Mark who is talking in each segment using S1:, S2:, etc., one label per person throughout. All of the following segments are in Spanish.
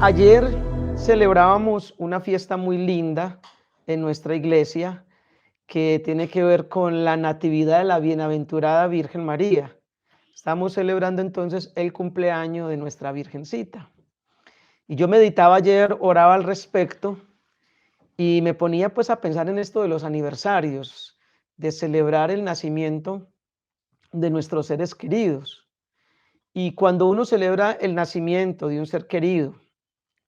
S1: Ayer celebrábamos una fiesta muy linda en nuestra iglesia que tiene que ver con la natividad de la bienaventurada Virgen María. Estamos celebrando entonces el cumpleaños de nuestra Virgencita. Y yo meditaba ayer, oraba al respecto y me ponía pues a pensar en esto de los aniversarios, de celebrar el nacimiento de nuestros seres queridos. Y cuando uno celebra el nacimiento de un ser querido,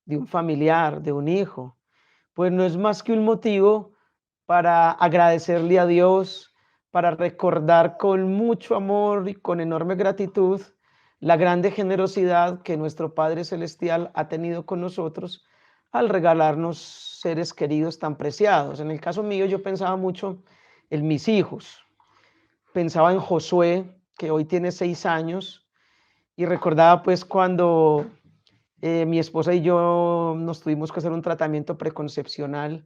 S1: de un familiar, de un hijo, pues no es más que un motivo para agradecerle a Dios, para recordar con mucho amor y con enorme gratitud la grande generosidad que nuestro Padre Celestial ha tenido con nosotros al regalarnos seres queridos tan preciados. En el caso mío yo pensaba mucho en mis hijos, pensaba en Josué, que hoy tiene 6 años, y recordaba pues cuando mi esposa y yo nos tuvimos que hacer un tratamiento preconcepcional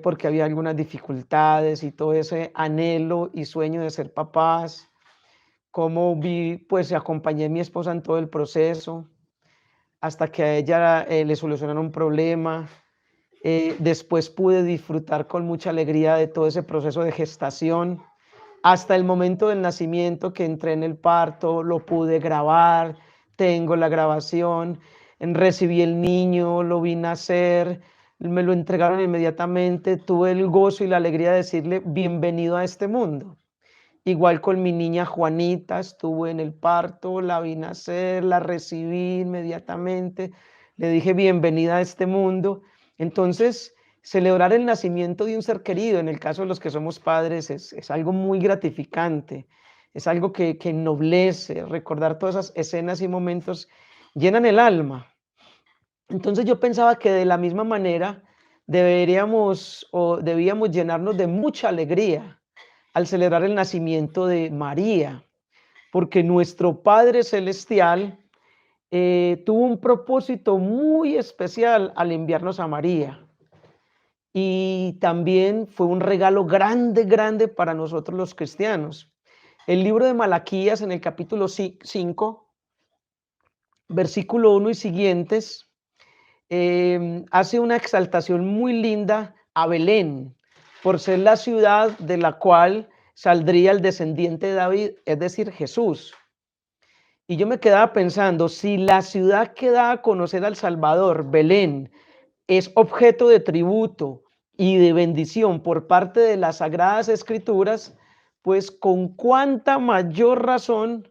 S1: porque había algunas dificultades y todo ese anhelo y sueño de ser papás. Cómo vi, pues acompañé a mi esposa en todo el proceso hasta que a ella le solucionaron un problema. Después pude disfrutar con mucha alegría de todo ese proceso de gestación hasta el momento del nacimiento, que entré en el parto, lo pude grabar, tengo la grabación, recibí el niño, lo vi nacer, me lo entregaron inmediatamente, tuve el gozo y la alegría de decirle bienvenido a este mundo. Igual con mi niña Juanita, estuve en el parto, la vi nacer, la recibí inmediatamente, le dije bienvenida a este mundo. Entonces, celebrar el nacimiento de un ser querido, en el caso de los que somos padres, es algo muy gratificante, es algo que ennoblece, recordar todas esas escenas y momentos llenan el alma. Entonces yo pensaba que de la misma manera deberíamos o debíamos llenarnos de mucha alegría al celebrar el nacimiento de María, porque nuestro Padre Celestial tuvo un propósito muy especial al enviarnos a María. Y también fue un regalo grande, grande para nosotros los cristianos. El libro de Malaquías en el capítulo 5, versículo 1 y siguientes, hace una exaltación muy linda a Belén, por ser la ciudad de la cual saldría el descendiente de David, es decir, Jesús. Y yo me quedaba pensando, si la ciudad que da a conocer al Salvador, Belén, es objeto de tributo y de bendición por parte de las Sagradas Escrituras, pues con cuánta mayor razón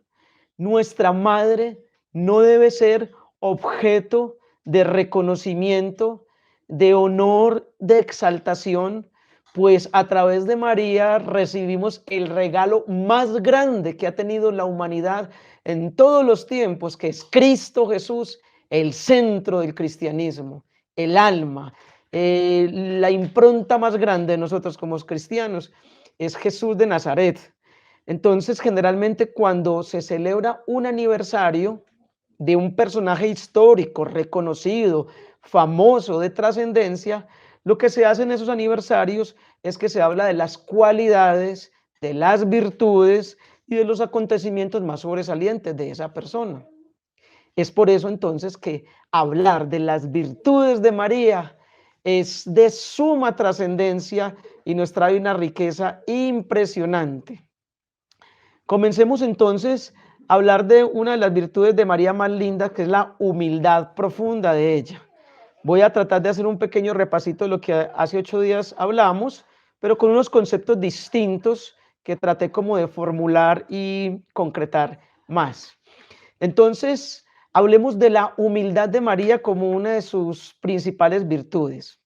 S1: nuestra madre no debe ser objeto de reconocimiento, de honor, de exaltación, pues a través de María recibimos el regalo más grande que ha tenido la humanidad en todos los tiempos, que es Cristo Jesús, el centro del cristianismo, el alma, la impronta más grande de nosotros como cristianos es Jesús de Nazaret. Entonces, generalmente cuando se celebra un aniversario de un personaje histórico, reconocido, famoso, de trascendencia, lo que se hace en esos aniversarios es que se habla de las cualidades, de las virtudes y de los acontecimientos más sobresalientes de esa persona. Es por eso entonces que hablar de las virtudes de María es de suma trascendencia y nos trae una riqueza impresionante. Comencemos entonces a hablar de una de las virtudes de María más lindas, que es la humildad profunda de ella. Voy a tratar de hacer un pequeño repasito de lo que hace 8 días hablamos, pero con unos conceptos distintos que traté como de formular y concretar más. Entonces, hablemos de la humildad de María como una de sus principales virtudes.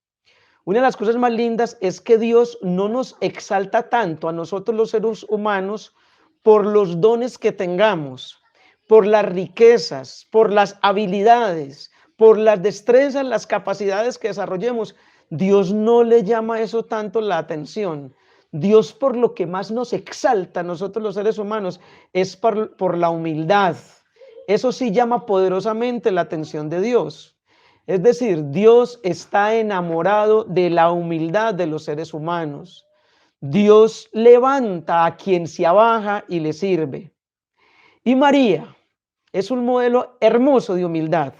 S1: Una de las cosas más lindas es que Dios no nos exalta tanto a nosotros los seres humanos por los dones que tengamos, por las riquezas, por las habilidades, por las destrezas, las capacidades que desarrollemos. Dios no le llama eso tanto la atención. Dios, por lo que más nos exalta a nosotros los seres humanos es por la humildad. Eso sí llama poderosamente la atención de Dios. Es decir, Dios está enamorado de la humildad de los seres humanos. Dios levanta a quien se abaja y le sirve. Y María es un modelo hermoso de humildad,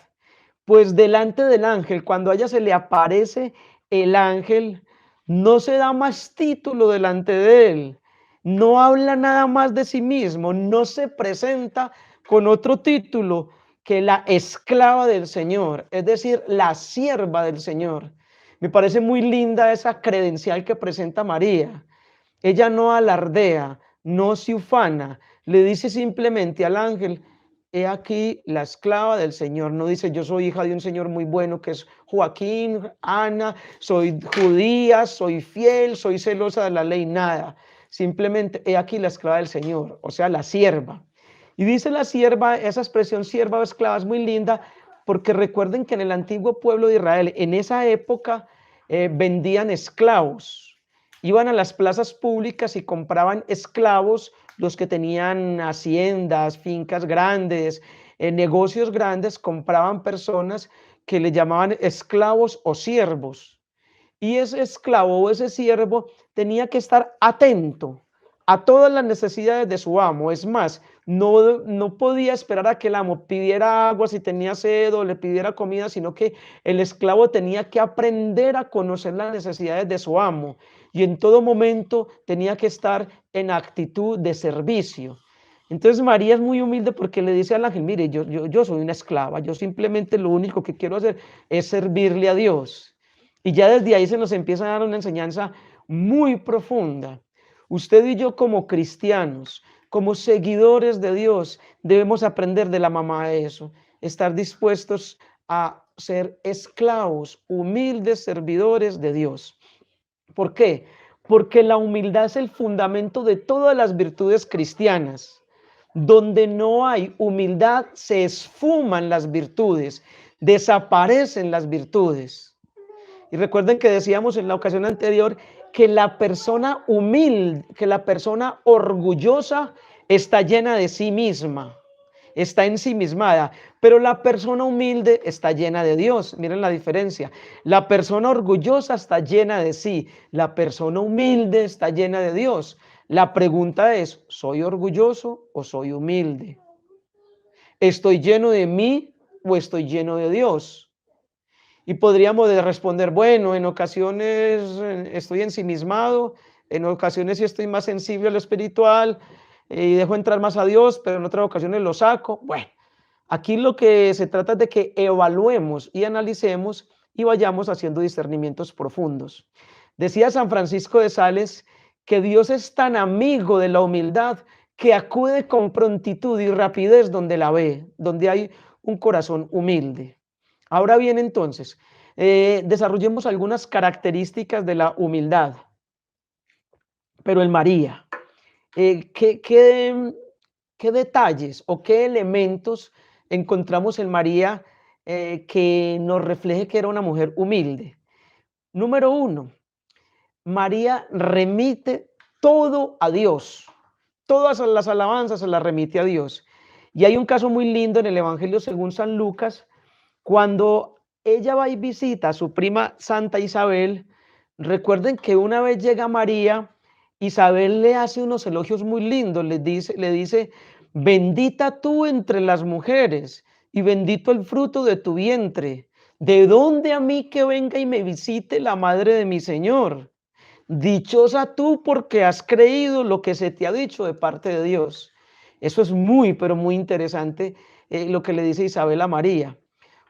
S1: Pues delante del ángel, cuando a ella se le aparece el ángel, no se da más título delante de él, no habla nada más de sí mismo, no se presenta con otro título que la esclava del Señor, es decir, la sierva del Señor. Me parece muy linda esa credencial que presenta María. Ella no alardea, no se ufana, le dice simplemente al ángel: he aquí la esclava del Señor. No dice: yo soy hija de un señor muy bueno que es Joaquín, Ana, soy judía, soy fiel, soy celosa de la ley, nada. Simplemente: he aquí la esclava del Señor, o sea, la sierva. Y dice la sierva, esa expresión sierva o esclava es muy linda, porque recuerden que en el antiguo pueblo de Israel, en esa época, vendían esclavos. Iban a las plazas públicas y compraban esclavos, los que tenían haciendas, fincas grandes, negocios grandes, compraban personas que le llamaban esclavos o siervos. Y ese esclavo o ese siervo tenía que estar atento a todas las necesidades de su amo. Es más, no podía esperar a que el amo pidiera agua si tenía sed o le pidiera comida, sino que el esclavo tenía que aprender a conocer las necesidades de su amo y en todo momento tenía que estar en actitud de servicio. Entonces María es muy humilde porque le dice al ángel: mire, yo soy una esclava, yo simplemente lo único que quiero hacer es servirle a Dios. Y ya desde ahí se nos empieza a dar una enseñanza muy profunda. Usted y yo, como cristianos, como seguidores de Dios, debemos aprender de la mamá eso, estar dispuestos a ser esclavos, humildes servidores de Dios. ¿Por qué? Porque la humildad es el fundamento de todas las virtudes cristianas. Donde no hay humildad, se esfuman las virtudes, desaparecen las virtudes. Y recuerden que decíamos en la ocasión anterior que la persona humilde, que la persona orgullosa está llena de sí misma, está ensimismada, pero la persona humilde está llena de Dios. Miren la diferencia. La persona orgullosa está llena de sí, la persona humilde está llena de Dios. La pregunta es: ¿soy orgulloso o soy humilde? ¿Estoy lleno de mí o estoy lleno de Dios? Y podríamos responder: bueno, en ocasiones estoy ensimismado, en ocasiones sí estoy más sensible a lo espiritual y dejo entrar más a Dios, pero en otras ocasiones lo saco. Bueno, aquí lo que se trata es de que evaluemos y analicemos y vayamos haciendo discernimientos profundos. Decía San Francisco de Sales que Dios es tan amigo de la humildad que acude con prontitud y rapidez donde la ve, donde hay un corazón humilde. Ahora bien, entonces, desarrollemos algunas características de la humildad, pero en María. ¿Qué detalles o qué elementos encontramos en María que nos refleje que era una mujer humilde? Número uno, María remite todo a Dios. Todas las alabanzas se las remite a Dios. Y hay un caso muy lindo en el Evangelio según San Lucas, cuando ella va y visita a su prima Santa Isabel. Recuerden que una vez llega María, Isabel le hace unos elogios muy lindos, le dice: bendita tú entre las mujeres y bendito el fruto de tu vientre. ¿De dónde a mí que venga y me visite la madre de mi Señor? Dichosa tú porque has creído lo que se te ha dicho de parte de Dios. Eso es muy, pero muy interesante lo que le dice Isabel a María.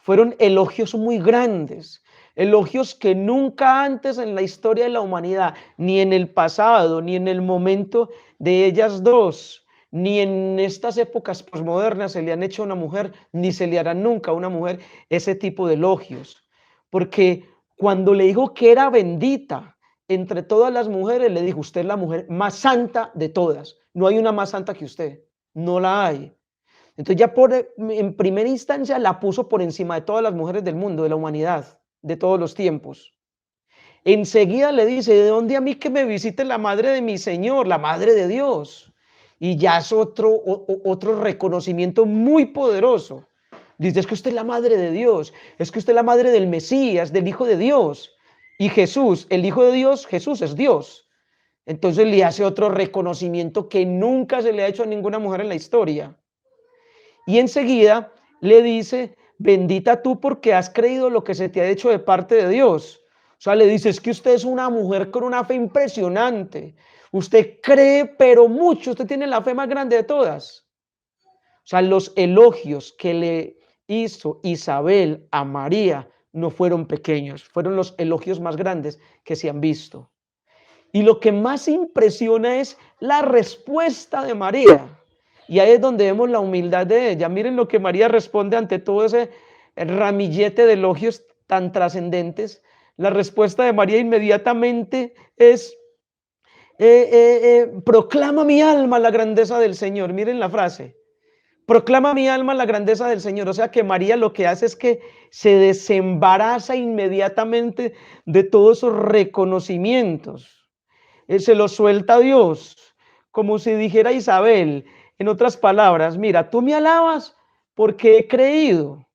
S1: Fueron elogios muy grandes, elogios que nunca antes en la historia de la humanidad, ni en el pasado, ni en el momento de ellas dos, ni en estas épocas posmodernas se le han hecho a una mujer, ni se le harán nunca a una mujer ese tipo de elogios. Porque cuando le dijo que era bendita entre todas las mujeres, le dijo: usted es la mujer más santa de todas. No hay una más santa que usted, no la hay. Entonces ya en primera instancia la puso por encima de todas las mujeres del mundo, de la humanidad, de todos los tiempos. Enseguida le dice: ¿de dónde a mí que me visite la madre de mi Señor, la madre de Dios? Y ya es otro reconocimiento muy poderoso. Dice: es que usted es la madre de Dios, es que usted es la madre del Mesías, del Hijo de Dios. Y Jesús, el Hijo de Dios, Jesús es Dios. Entonces le hace otro reconocimiento que nunca se le ha hecho a ninguna mujer en la historia. Y enseguida le dice: bendita tú porque has creído lo que se te ha hecho de parte de Dios. O sea, le dice, es que usted es una mujer con una fe impresionante. Usted cree, pero mucho, usted tiene la fe más grande de todas. O sea, los elogios que le hizo Isabel a María no fueron pequeños, fueron los elogios más grandes que se han visto. Y lo que más impresiona es la respuesta de María. Y ahí es donde vemos la humildad de ella. Miren lo que María responde ante todo ese ramillete de elogios tan trascendentes. La respuesta de María inmediatamente es, proclama mi alma la grandeza del Señor. Miren la frase. Proclama mi alma la grandeza del Señor. O sea que María lo que hace es que se desembaraza inmediatamente de todos esos reconocimientos. Se lo suelta a Dios, como si dijera Isabel, en otras palabras, mira, tú me alabas porque he creído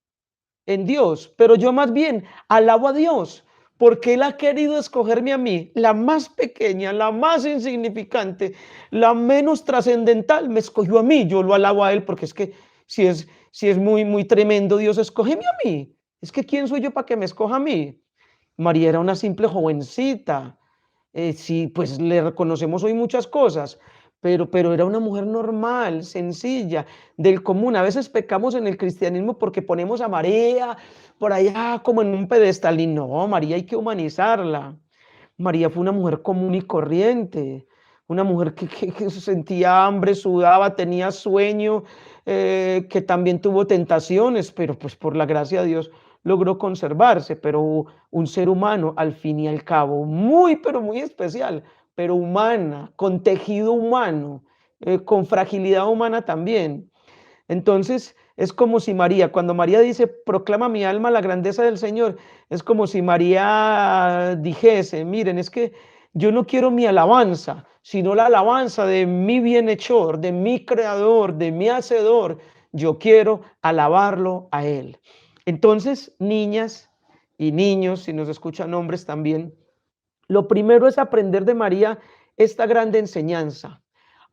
S1: en Dios, pero yo más bien alabo a Dios porque Él ha querido escogerme a mí, la más pequeña, la más insignificante, la menos trascendental, me escogió a mí, yo lo alabo a Él porque es que si es muy, muy tremendo, Dios, escógeme a mí, es que ¿quién soy yo para que me escoja a mí? María era una simple jovencita, sí, pues le reconocemos hoy muchas cosas, pero era una mujer normal, sencilla, del común. A veces pecamos en el cristianismo porque ponemos a María por allá como en un pedestal y no, María hay que humanizarla. María fue una mujer común y corriente, una mujer que sentía hambre, sudaba, tenía sueño, que también tuvo tentaciones, pero pues por la gracia de Dios logró conservarse, pero un ser humano al fin y al cabo, muy, pero muy especial, pero humana, con tejido humano, con fragilidad humana también. Entonces, es como si María, cuando María dice, proclama mi alma la grandeza del Señor, es como si María dijese, miren, es que yo no quiero mi alabanza, sino la alabanza de mi bienhechor, de mi creador, de mi hacedor. Yo quiero alabarlo a Él. Entonces, niñas y niños, si nos escuchan hombres también, lo primero es aprender de María esta grande enseñanza,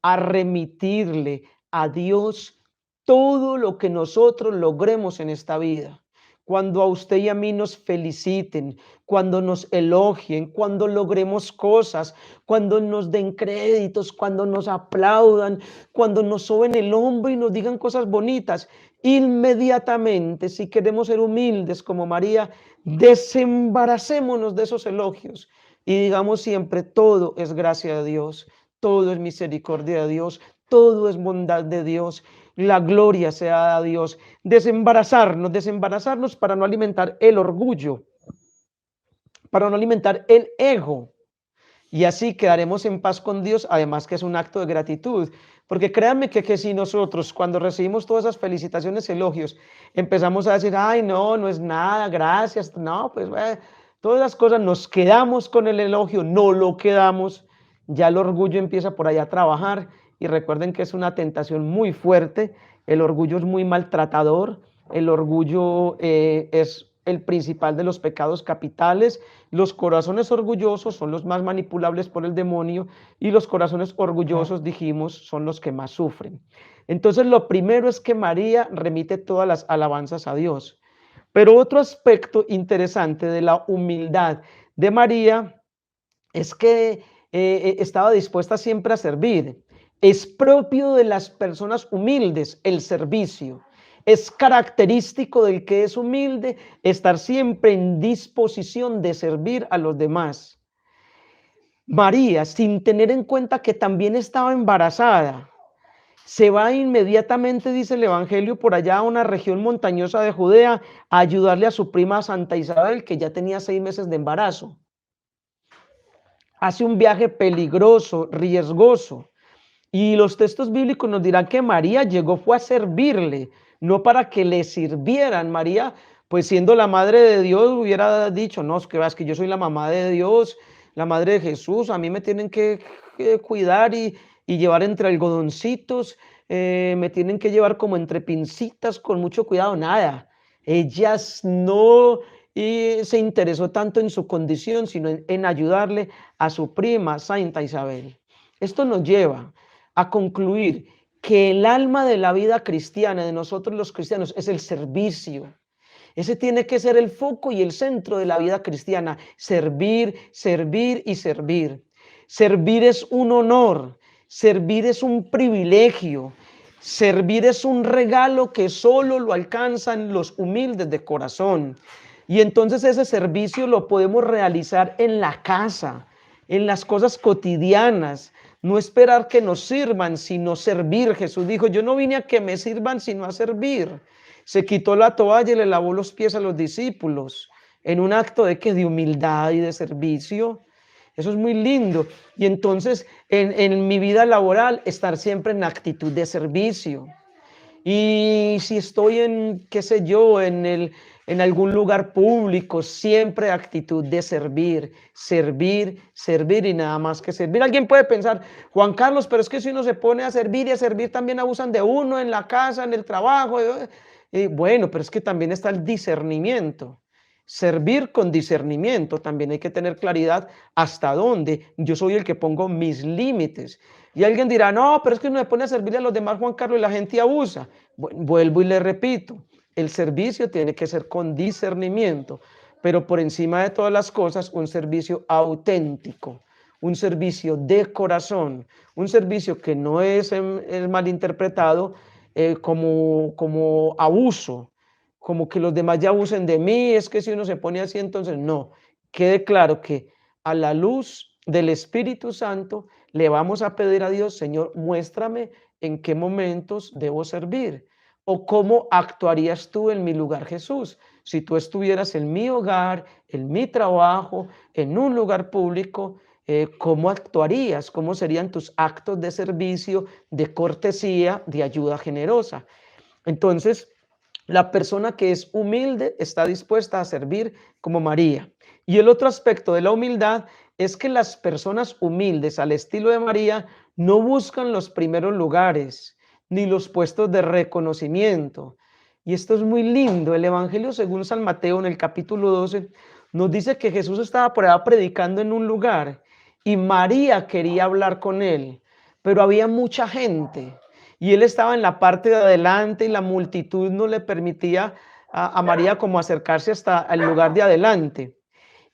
S1: a remitirle a Dios todo lo que nosotros logremos en esta vida. Cuando a usted y a mí nos feliciten, cuando nos elogien, cuando logremos cosas, cuando nos den créditos, cuando nos aplaudan, cuando nos soben el hombro y nos digan cosas bonitas, inmediatamente, si queremos ser humildes como María, desembaracémonos de esos elogios y digamos siempre, todo es gracia de Dios, todo es misericordia de Dios, todo es bondad de Dios, la gloria sea a Dios. Desembarazarnos para no alimentar el orgullo, para no alimentar el ego. Y así quedaremos en paz con Dios, además que es un acto de gratitud. Porque créanme que si nosotros cuando recibimos todas esas felicitaciones, elogios, empezamos a decir, ay, no, no es nada, gracias, no, pues todas las cosas, nos quedamos con el elogio, no lo quedamos, ya el orgullo empieza por allá a trabajar. Y recuerden que es una tentación muy fuerte, el orgullo es muy maltratador, el orgullo es el principal de los pecados capitales. Los corazones orgullosos son los más manipulables por el demonio y los corazones orgullosos, dijimos, son los que más sufren. Entonces, lo primero es que María remite todas las alabanzas a Dios. Pero otro aspecto interesante de la humildad de María es que estaba dispuesta siempre a servir. Es propio de las personas humildes el servicio. Es característico del que es humilde estar siempre en disposición de servir a los demás. María, sin tener en cuenta que también estaba embarazada, se va inmediatamente, dice el Evangelio, por allá a una región montañosa de Judea a ayudarle a su prima Santa Isabel, que ya tenía 6 meses de embarazo. Hace un viaje peligroso, riesgoso. Y los textos bíblicos nos dirán que María llegó fue a servirle, no para que le sirvieran. María, pues siendo la madre de Dios, hubiera dicho, no, es que yo soy la mamá de Dios, la madre de Jesús, a mí me tienen que cuidar y llevar entre algodoncitos, me tienen que llevar como entre pincitas con mucho cuidado, nada. Ellas no se interesó tanto en su condición, sino en ayudarle a su prima, Santa Isabel. Esto nos lleva a concluir que el alma de la vida cristiana, de nosotros los cristianos, es el servicio. Ese tiene que ser el foco y el centro de la vida cristiana. Servir, servir y servir. Servir es un honor, servir es un privilegio, servir es un regalo que solo lo alcanzan los humildes de corazón. Y entonces ese servicio lo podemos realizar en la casa, en las cosas cotidianas. No esperar que nos sirvan, sino servir. Jesús dijo, yo no vine a que me sirvan, sino a servir. Se quitó la toalla y le lavó los pies a los discípulos en un acto de humildad y de servicio. Eso es muy lindo. Y entonces en mi vida laboral estar siempre en actitud de servicio. Y si estoy en, qué sé yo, en algún lugar público, siempre actitud de servir, servir, servir y nada más que servir. Alguien puede pensar, Juan Carlos, pero es que si uno se pone a servir y a servir también abusan de uno en la casa, en el trabajo. Bueno, pero es que también está el discernimiento. Servir con discernimiento, también hay que tener claridad hasta dónde yo soy el que pongo mis límites. Y alguien dirá, no, pero es que uno se pone a servirle a los demás, Juan Carlos, y la gente abusa. Vuelvo y le repito, el servicio tiene que ser con discernimiento, pero por encima de todas las cosas, un servicio auténtico, un servicio de corazón, un servicio que no es malinterpretado como abuso, como que los demás ya abusen de mí, es que si uno se pone así, entonces no. Quede claro que a la luz del Espíritu Santo le vamos a pedir a Dios, Señor, muéstrame en qué momentos debo servir o cómo actuarías tú en mi lugar, Jesús. Si tú estuvieras en mi hogar, en mi trabajo, en un lugar público, ¿cómo actuarías? ¿Cómo serían tus actos de servicio, de cortesía, de ayuda generosa? Entonces, la persona que es humilde está dispuesta a servir como María. Y el otro aspecto de la humildad es que las personas humildes, al estilo de María, no buscan los primeros lugares ni los puestos de reconocimiento. Y esto es muy lindo. El Evangelio según San Mateo en el capítulo 12 nos dice que Jesús estaba por allá predicando en un lugar y María quería hablar con él, pero había mucha gente. Y él estaba en la parte de adelante y la multitud no le permitía a María como acercarse hasta el lugar de adelante.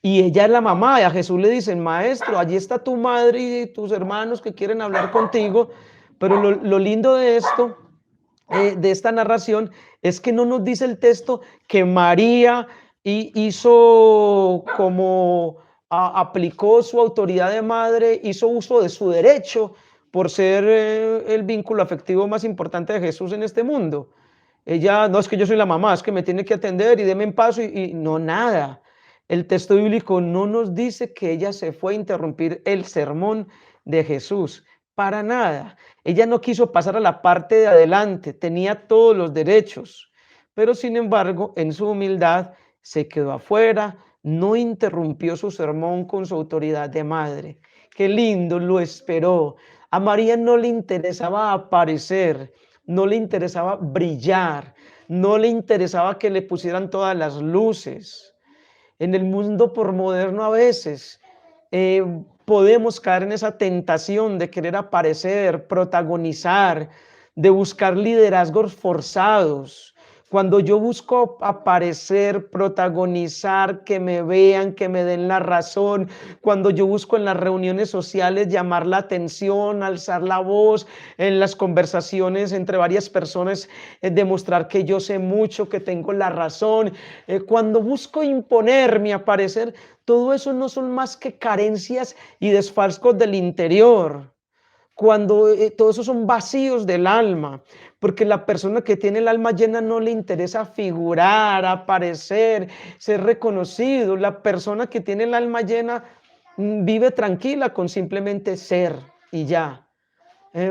S1: Y ella es la mamá, y a Jesús le dicen, maestro, allí está tu madre y tus hermanos que quieren hablar contigo. Pero lo lindo de esto, de esta narración, es que no nos dice el texto que María hizo como aplicó su autoridad de madre, hizo uso de su derecho por ser el vínculo afectivo más importante de Jesús en este mundo. Ella, no es que yo soy la mamá, es que me tiene que atender y deme en paso y no, nada. El texto bíblico no nos dice que ella se fue a interrumpir el sermón de Jesús, para nada. Ella no quiso pasar a la parte de adelante, tenía todos los derechos, pero sin embargo, en su humildad se quedó afuera, no interrumpió su sermón con su autoridad de madre. Qué lindo, lo esperó. A María no le interesaba aparecer, no le interesaba brillar, no le interesaba que le pusieran todas las luces. En el mundo por moderno a veces podemos caer en esa tentación de querer aparecer, protagonizar, de buscar liderazgos forzados. Cuando yo busco aparecer, protagonizar, que me vean, que me den la razón, cuando yo busco en las reuniones sociales llamar la atención, alzar la voz, en las conversaciones entre varias personas, demostrar que yo sé mucho, que tengo la razón, cuando busco imponerme, aparecer, todo eso no son más que carencias y desfalcos del interior. Cuando todos esos son vacíos del alma, porque la persona que tiene el alma llena no le interesa figurar, aparecer, ser reconocido. La persona que tiene el alma llena vive tranquila con simplemente ser y ya.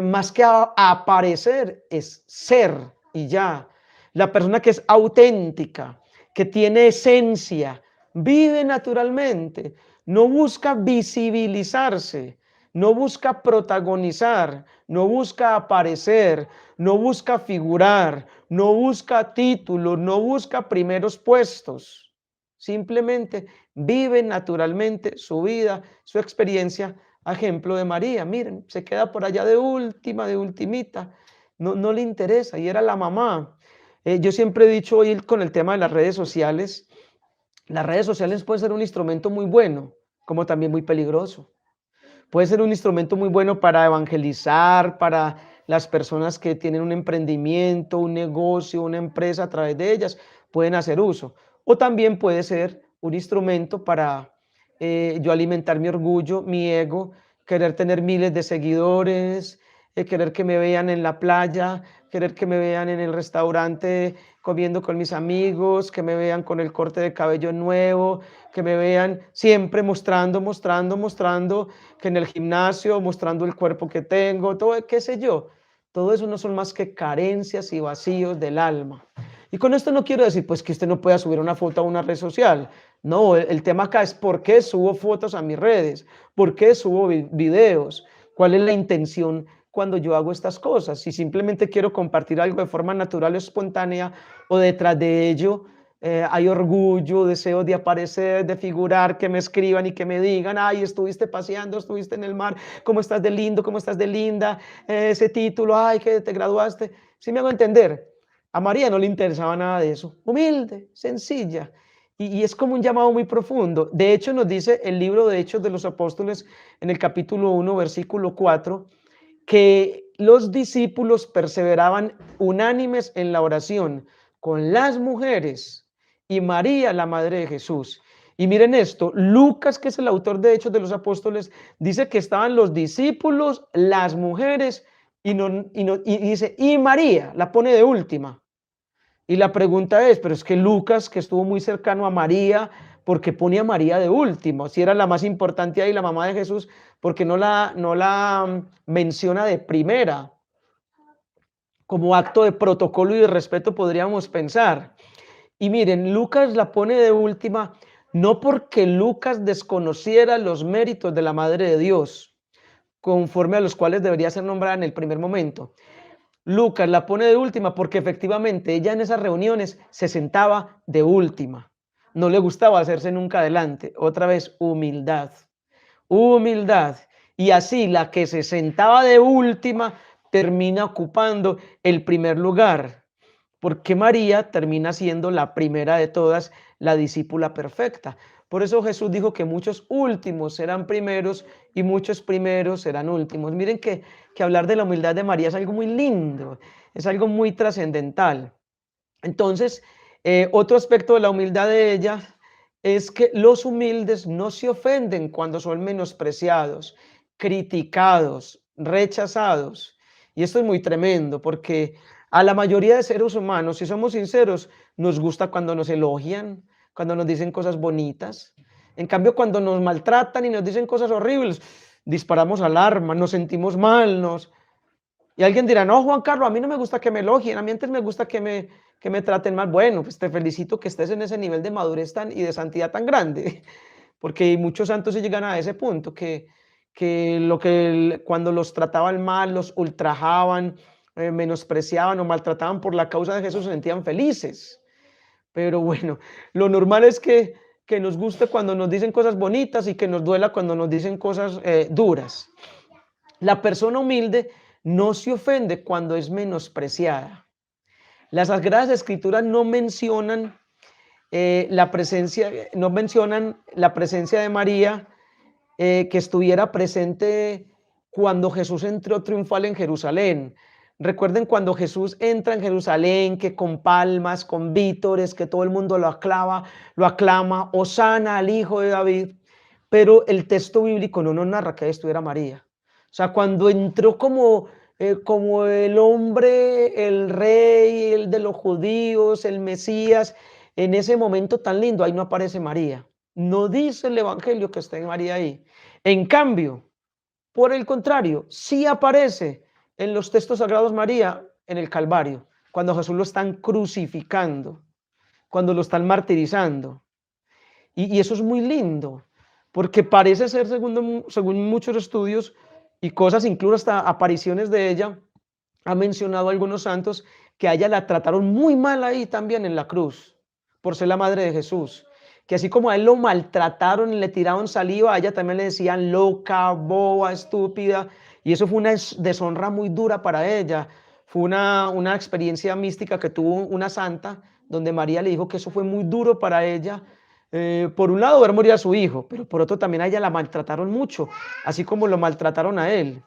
S1: Más que aparecer es ser y ya. La persona que es auténtica, que tiene esencia, vive naturalmente, no busca visibilizarse, no busca protagonizar, no busca aparecer, no busca figurar, no busca títulos, no busca primeros puestos. Simplemente vive naturalmente su vida, su experiencia, a ejemplo de María. Miren, se queda por allá de última, de ultimita, no le interesa, y era la mamá. Yo siempre he dicho hoy con el tema de las redes sociales pueden ser un instrumento muy bueno, como también muy peligroso. Puede ser un instrumento muy bueno para evangelizar, para las personas que tienen un emprendimiento, un negocio, una empresa, a través de ellas pueden hacer uso. O también puede ser un instrumento para yo alimentar mi orgullo, mi ego, querer tener miles de seguidores, querer que me vean en la playa, querer que me vean en el restaurante comiendo con mis amigos, que me vean con el corte de cabello nuevo, que me vean siempre mostrando, que en el gimnasio, mostrando el cuerpo que tengo, todo, qué sé yo. Todo eso no son más que carencias y vacíos del alma. Y con esto no quiero decir pues que usted no pueda subir una foto a una red social. No, el tema acá es por qué subo fotos a mis redes, por qué subo videos, cuál es la intención cuando yo hago estas cosas. Si simplemente quiero compartir algo de forma natural o espontánea, o detrás de ello hay orgullo, deseo de aparecer, de figurar, que me escriban y que me digan, ay, estuviste paseando, estuviste en el mar, cómo estás de lindo, cómo estás de linda, ese título, ay, que te graduaste. ¿Sí me hago entender? A María no le interesaba nada de eso. Humilde, sencilla. Y es como un llamado muy profundo. De hecho, nos dice el libro de Hechos de los Apóstoles en el capítulo 1, versículo 4, que los discípulos perseveraban unánimes en la oración con las mujeres y María, la madre de Jesús. Y miren esto, Lucas, que es el autor de Hechos de los Apóstoles, dice que estaban los discípulos, las mujeres, y dice, y María, la pone de última. Y la pregunta es, pero es que Lucas, que estuvo muy cercano a María, ¿por qué pone a María de último? Si era la más importante ahí, la mamá de Jesús, ¿por qué no la menciona de primera? Como acto de protocolo y de respeto podríamos pensar. Y miren, Lucas la pone de última, no porque Lucas desconociera los méritos de la Madre de Dios, conforme a los cuales debería ser nombrada en el primer momento. Lucas la pone de última porque efectivamente ella en esas reuniones se sentaba de última. No le gustaba hacerse nunca adelante. Otra vez, humildad. Humildad. Y así la que se sentaba de última termina ocupando el primer lugar. Porque María termina siendo la primera de todas, la discípula perfecta. Por eso Jesús dijo que muchos últimos serán primeros y muchos primeros serán últimos. Miren que hablar de la humildad de María es algo muy lindo, es algo muy trascendental. Entonces, otro aspecto de la humildad de ella es que los humildes no se ofenden cuando son menospreciados, criticados, rechazados. Y esto es muy tremendo porque a la mayoría de seres humanos, si somos sinceros, nos gusta cuando nos elogian, cuando nos dicen cosas bonitas. En cambio, cuando nos maltratan y nos dicen cosas horribles, disparamos alarma, nos sentimos mal, y alguien dirá, no, Juan Carlos, a mí no me gusta que me elogien, a mí antes me gusta que me traten mal. Bueno, pues te felicito que estés en ese nivel de madurez y de santidad tan grande, porque muchos santos se llegan a ese punto, que cuando los trataban mal, los ultrajaban, menospreciaban o maltrataban por la causa de Jesús, se sentían felices. Pero bueno, lo normal es que nos guste cuando nos dicen cosas bonitas y que nos duela cuando nos dicen cosas duras. La persona humilde no se ofende cuando es menospreciada. Las Sagradas Escrituras no mencionan la presencia de María que estuviera presente cuando Jesús entró triunfal en Jerusalén. Recuerden cuando Jesús entra en Jerusalén, que con palmas, con vítores, que todo el mundo lo aclama, Hosana al Hijo de David, pero el texto bíblico no nos narra que ahí estuviera María. O sea, cuando entró como el hombre, el rey, el de los judíos, el Mesías, en ese momento tan lindo, ahí no aparece María. No dice el Evangelio que esté María ahí. En cambio, por el contrario, sí aparece en los textos sagrados María en el Calvario, cuando Jesús lo están crucificando, cuando lo están martirizando. Y eso es muy lindo, porque parece ser, según muchos estudios y cosas, incluso hasta apariciones de ella, ha mencionado algunos santos que a ella la trataron muy mal ahí también en la cruz, por ser la madre de Jesús. Que así como a él lo maltrataron y le tiraron saliva, a ella también le decían loca, boba, estúpida. Y eso fue una deshonra muy dura para ella. fue una experiencia mística que tuvo una santa, donde María le dijo que eso fue muy duro para ella. Por un lado, ver morir a su hijo, pero por otro también a ella la maltrataron mucho, así como lo maltrataron a él.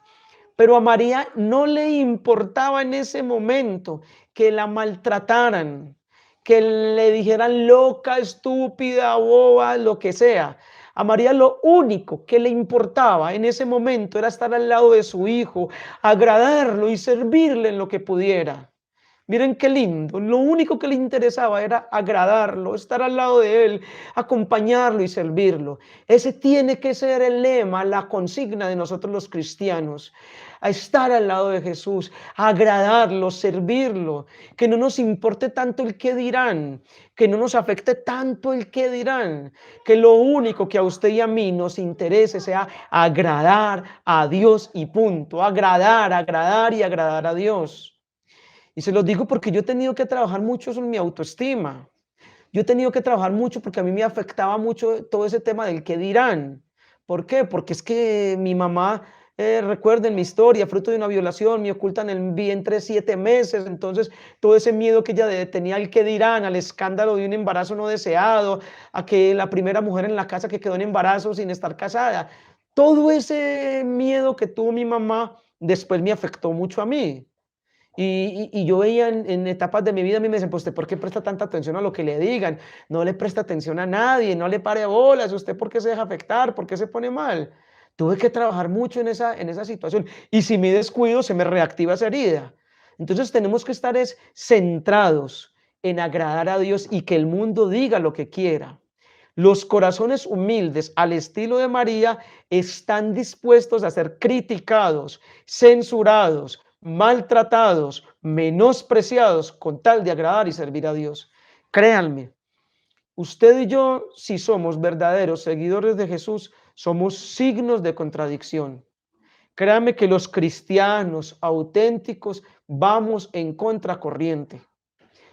S1: Pero a María no le importaba en ese momento que la maltrataran, que le dijeran loca, estúpida, boba, lo que sea. A María lo único que le importaba en ese momento era estar al lado de su hijo, agradarlo y servirle en lo que pudiera. Miren qué lindo, lo único que le interesaba era agradarlo, estar al lado de él, acompañarlo y servirlo. Ese tiene que ser el lema, la consigna de nosotros los cristianos, a estar al lado de Jesús, a agradarlo, servirlo, que no nos importe tanto el qué dirán, que no nos afecte tanto el qué dirán, que lo único que a usted y a mí nos interese sea agradar a Dios y punto, agradar y agradar a Dios. Y se los digo porque yo he tenido que trabajar mucho en mi autoestima. Yo he tenido que trabajar mucho porque a mí me afectaba mucho todo ese tema del qué dirán. ¿Por qué? Porque es que mi mamá, recuerden mi historia, fruto de una violación, me ocultan en el vientre 7 meses. Entonces, todo ese miedo que ella tenía al qué dirán, al escándalo de un embarazo no deseado, a que la primera mujer en la casa que quedó en embarazo sin estar casada. Todo ese miedo que tuvo mi mamá después me afectó mucho a mí. Y yo veía en etapas de mi vida, a mí me dicen, pues usted, ¿por qué presta tanta atención a lo que le digan? No le presta atención a nadie, no le pare bolas, usted ¿por qué se deja afectar? ¿Por qué se pone mal? Tuve que trabajar mucho en esa situación. Y si me descuido, se me reactiva esa herida. Entonces tenemos que estar centrados en agradar a Dios y que el mundo diga lo que quiera. Los corazones humildes, al estilo de María, están dispuestos a ser criticados, censurados, maltratados, menospreciados con tal de agradar y servir a Dios. Créanme, usted y yo, si somos verdaderos seguidores de Jesús, somos signos de contradicción. Créanme que los cristianos auténticos vamos en contracorriente.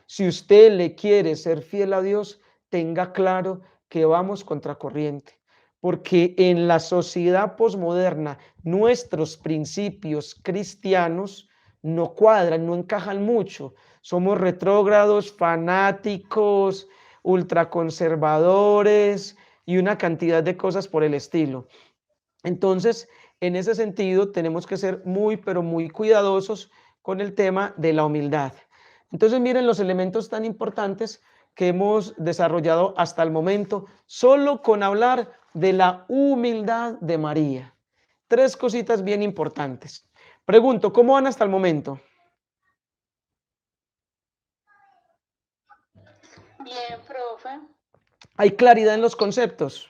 S1: Si usted le quiere ser fiel a Dios, tenga claro que vamos contracorriente, porque en la sociedad posmoderna nuestros principios cristianos no cuadran, no encajan mucho. Somos retrógrados, fanáticos, ultraconservadores y una cantidad de cosas por el estilo. Entonces, en ese sentido, tenemos que ser muy, pero muy cuidadosos con el tema de la humildad. Entonces, miren los elementos tan importantes que hemos desarrollado hasta el momento, solo con hablar de la humildad de María. 3 cositas bien importantes. Pregunto, ¿cómo van hasta el momento?
S2: Bien, profe.
S1: ¿Hay claridad en los conceptos?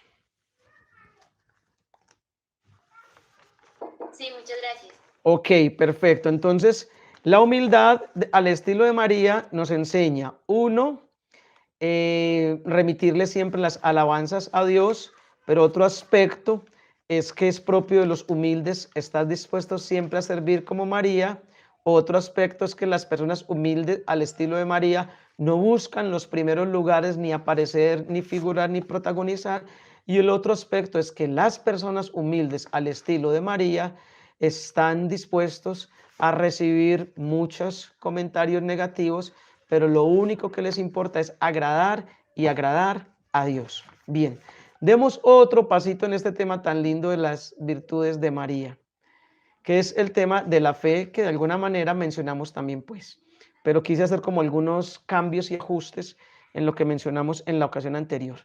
S2: Sí, muchas gracias.
S1: Ok, perfecto. Entonces, la humildad al estilo de María nos enseña, uno, remitirle siempre las alabanzas a Dios, pero otro aspecto es que es propio de los humildes, estar dispuestos siempre a servir como María. Otro aspecto es que las personas humildes al estilo de María no buscan los primeros lugares, ni aparecer, ni figurar, ni protagonizar. Y el otro aspecto es que las personas humildes al estilo de María están dispuestos a recibir muchos comentarios negativos, pero lo único que les importa es agradar y agradar a Dios. Bien, demos otro pasito en este tema tan lindo de las virtudes de María, que es el tema de la fe, que de alguna manera mencionamos también, pues, pero quise hacer como algunos cambios y ajustes en lo que mencionamos en la ocasión anterior.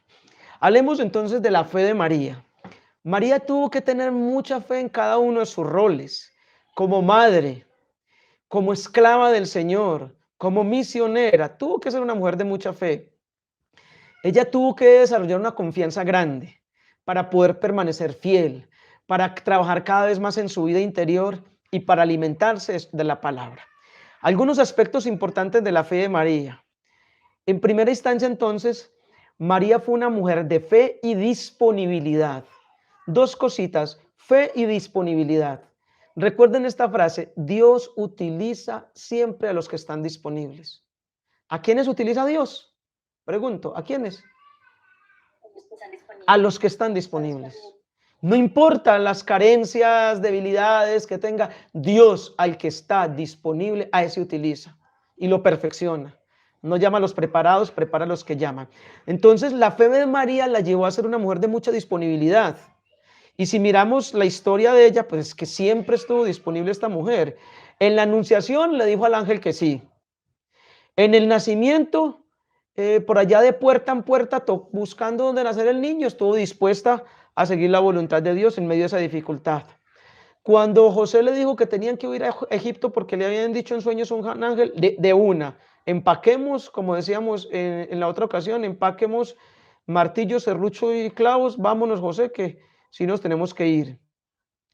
S1: Hablemos entonces de la fe de María. María tuvo que tener mucha fe en cada uno de sus roles, como madre, como esclava del Señor, como misionera. Tuvo que ser una mujer de mucha fe. Ella tuvo que desarrollar una confianza grande para poder permanecer fiel, para trabajar cada vez más en su vida interior y para alimentarse de la palabra. Algunos aspectos importantes de la fe de María. En primera instancia, entonces, María fue una mujer de fe y disponibilidad. 2 cositas, fe y disponibilidad. Recuerden esta frase, Dios utiliza siempre a los que están disponibles. ¿A quiénes utiliza Dios? Pregunto, ¿a quiénes? A los que están disponibles. No importa las carencias, debilidades que tenga, Dios al que está disponible, a ese utiliza y lo perfecciona. No llama a los preparados, prepara a los que llaman. Entonces la fe de María la llevó a ser una mujer de mucha disponibilidad. Y si miramos la historia de ella, pues es que siempre estuvo disponible esta mujer. En la anunciación le dijo al ángel que sí. En el nacimiento, por allá de puerta en puerta, buscando dónde nacer el niño, estuvo dispuesta a seguir la voluntad de Dios en medio de esa dificultad. Cuando José le dijo que tenían que huir a Egipto porque le habían dicho en sueños un ángel, de una, empaquemos, como decíamos en la otra ocasión, empaquemos martillo, serrucho y clavos, vámonos José, que si nos tenemos que ir.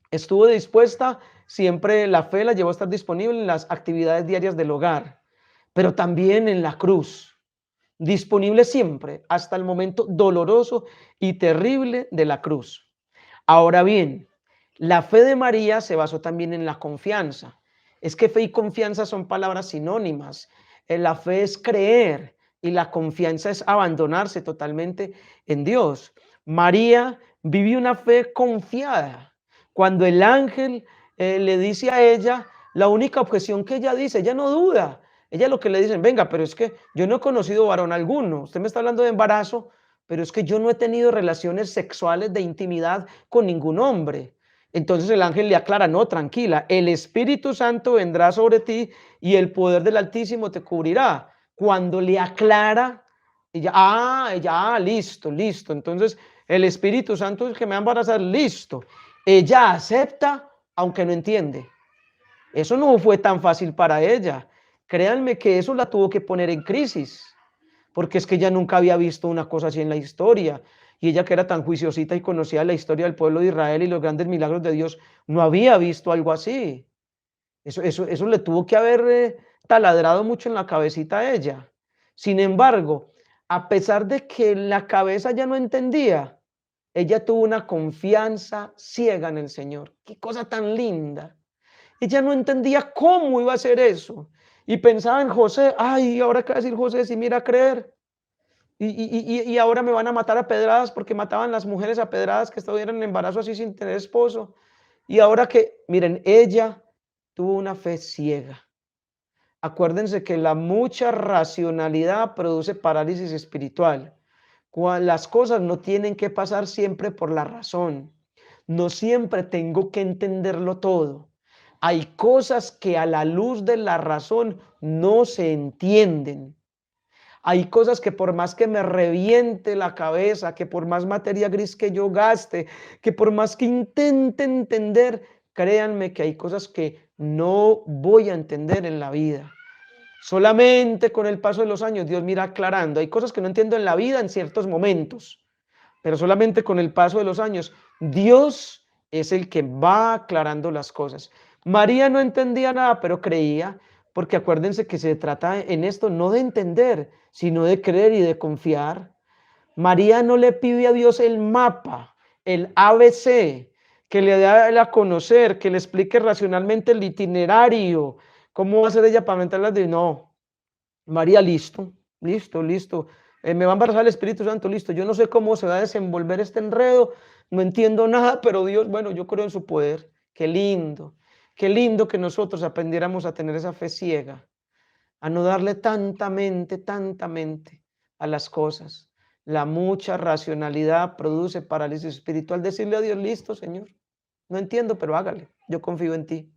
S1: Estuvo dispuesta, siempre la fe la llevó a estar disponible en las actividades diarias del hogar, pero también en la cruz, disponible siempre hasta el momento doloroso y terrible de la cruz. Ahora bien, la fe de María se basó también en la confianza. Es que fe y confianza son palabras sinónimas. La fe es creer y la confianza es abandonarse totalmente en Dios. María vivió una fe confiada. Cuando el ángel le dice a ella, la única objeción que ella dice, ella no duda. Ella lo que le dicen, venga, pero es que yo no he conocido varón alguno. Usted me está hablando de embarazo, pero es que yo no he tenido relaciones sexuales de intimidad con ningún hombre. Entonces el ángel le aclara, no, tranquila, el Espíritu Santo vendrá sobre ti y el poder del Altísimo te cubrirá. Cuando le aclara, listo, listo. Entonces el Espíritu Santo es el que me va a embarazar, listo. Ella acepta, aunque no entiende. Eso no fue tan fácil para ella. Créanme que eso la tuvo que poner en crisis, porque es que ella nunca había visto una cosa así en la historia. Y ella que era tan juiciosita y conocía la historia del pueblo de Israel y los grandes milagros de Dios, no había visto algo así. Eso le tuvo que haber taladrado mucho en la cabecita a ella. Sin embargo, a pesar de que la cabeza ya no entendía, ella tuvo una confianza ciega en el Señor. Qué cosa tan linda. Ella no entendía cómo iba a hacer eso. Y pensaba en José, ay, ¿ahora qué va a decir José si mira a creer? Y ahora me van a matar a pedradas porque mataban las mujeres a pedradas que estuvieran en embarazo así sin tener esposo. Y ahora que, miren, ella tuvo una fe ciega. Acuérdense que la mucha racionalidad produce parálisis espiritual. Las cosas no tienen que pasar siempre por la razón. No siempre tengo que entenderlo todo. Hay cosas que a la luz de la razón no se entienden. Hay cosas que por más que me reviente la cabeza, que por más materia gris que yo gaste, que por más que intente entender, créanme que hay cosas que no voy a entender en la vida. Solamente con el paso de los años Dios mira aclarando. Hay cosas que no entiendo en la vida en ciertos momentos, pero solamente con el paso de los años Dios es el que va aclarando las cosas. María no entendía nada, pero creía, porque acuérdense que se trata en esto no de entender, sino de creer y de confiar. María no le pide a Dios el mapa, el ABC, que le dé a conocer, que le explique racionalmente el itinerario, cómo va a ser ella para meterlas de no. María, listo, listo, listo. Me va a embarazar el Espíritu Santo, listo. Yo no sé cómo se va a desenvolver este enredo, no entiendo nada, pero Dios, bueno, yo creo en su poder. Qué lindo que nosotros aprendiéramos a tener esa fe ciega, a no darle tanta mente a las cosas. La mucha racionalidad produce parálisis espiritual. Decirle a Dios, listo, Señor, no entiendo, pero hágale, yo confío en ti.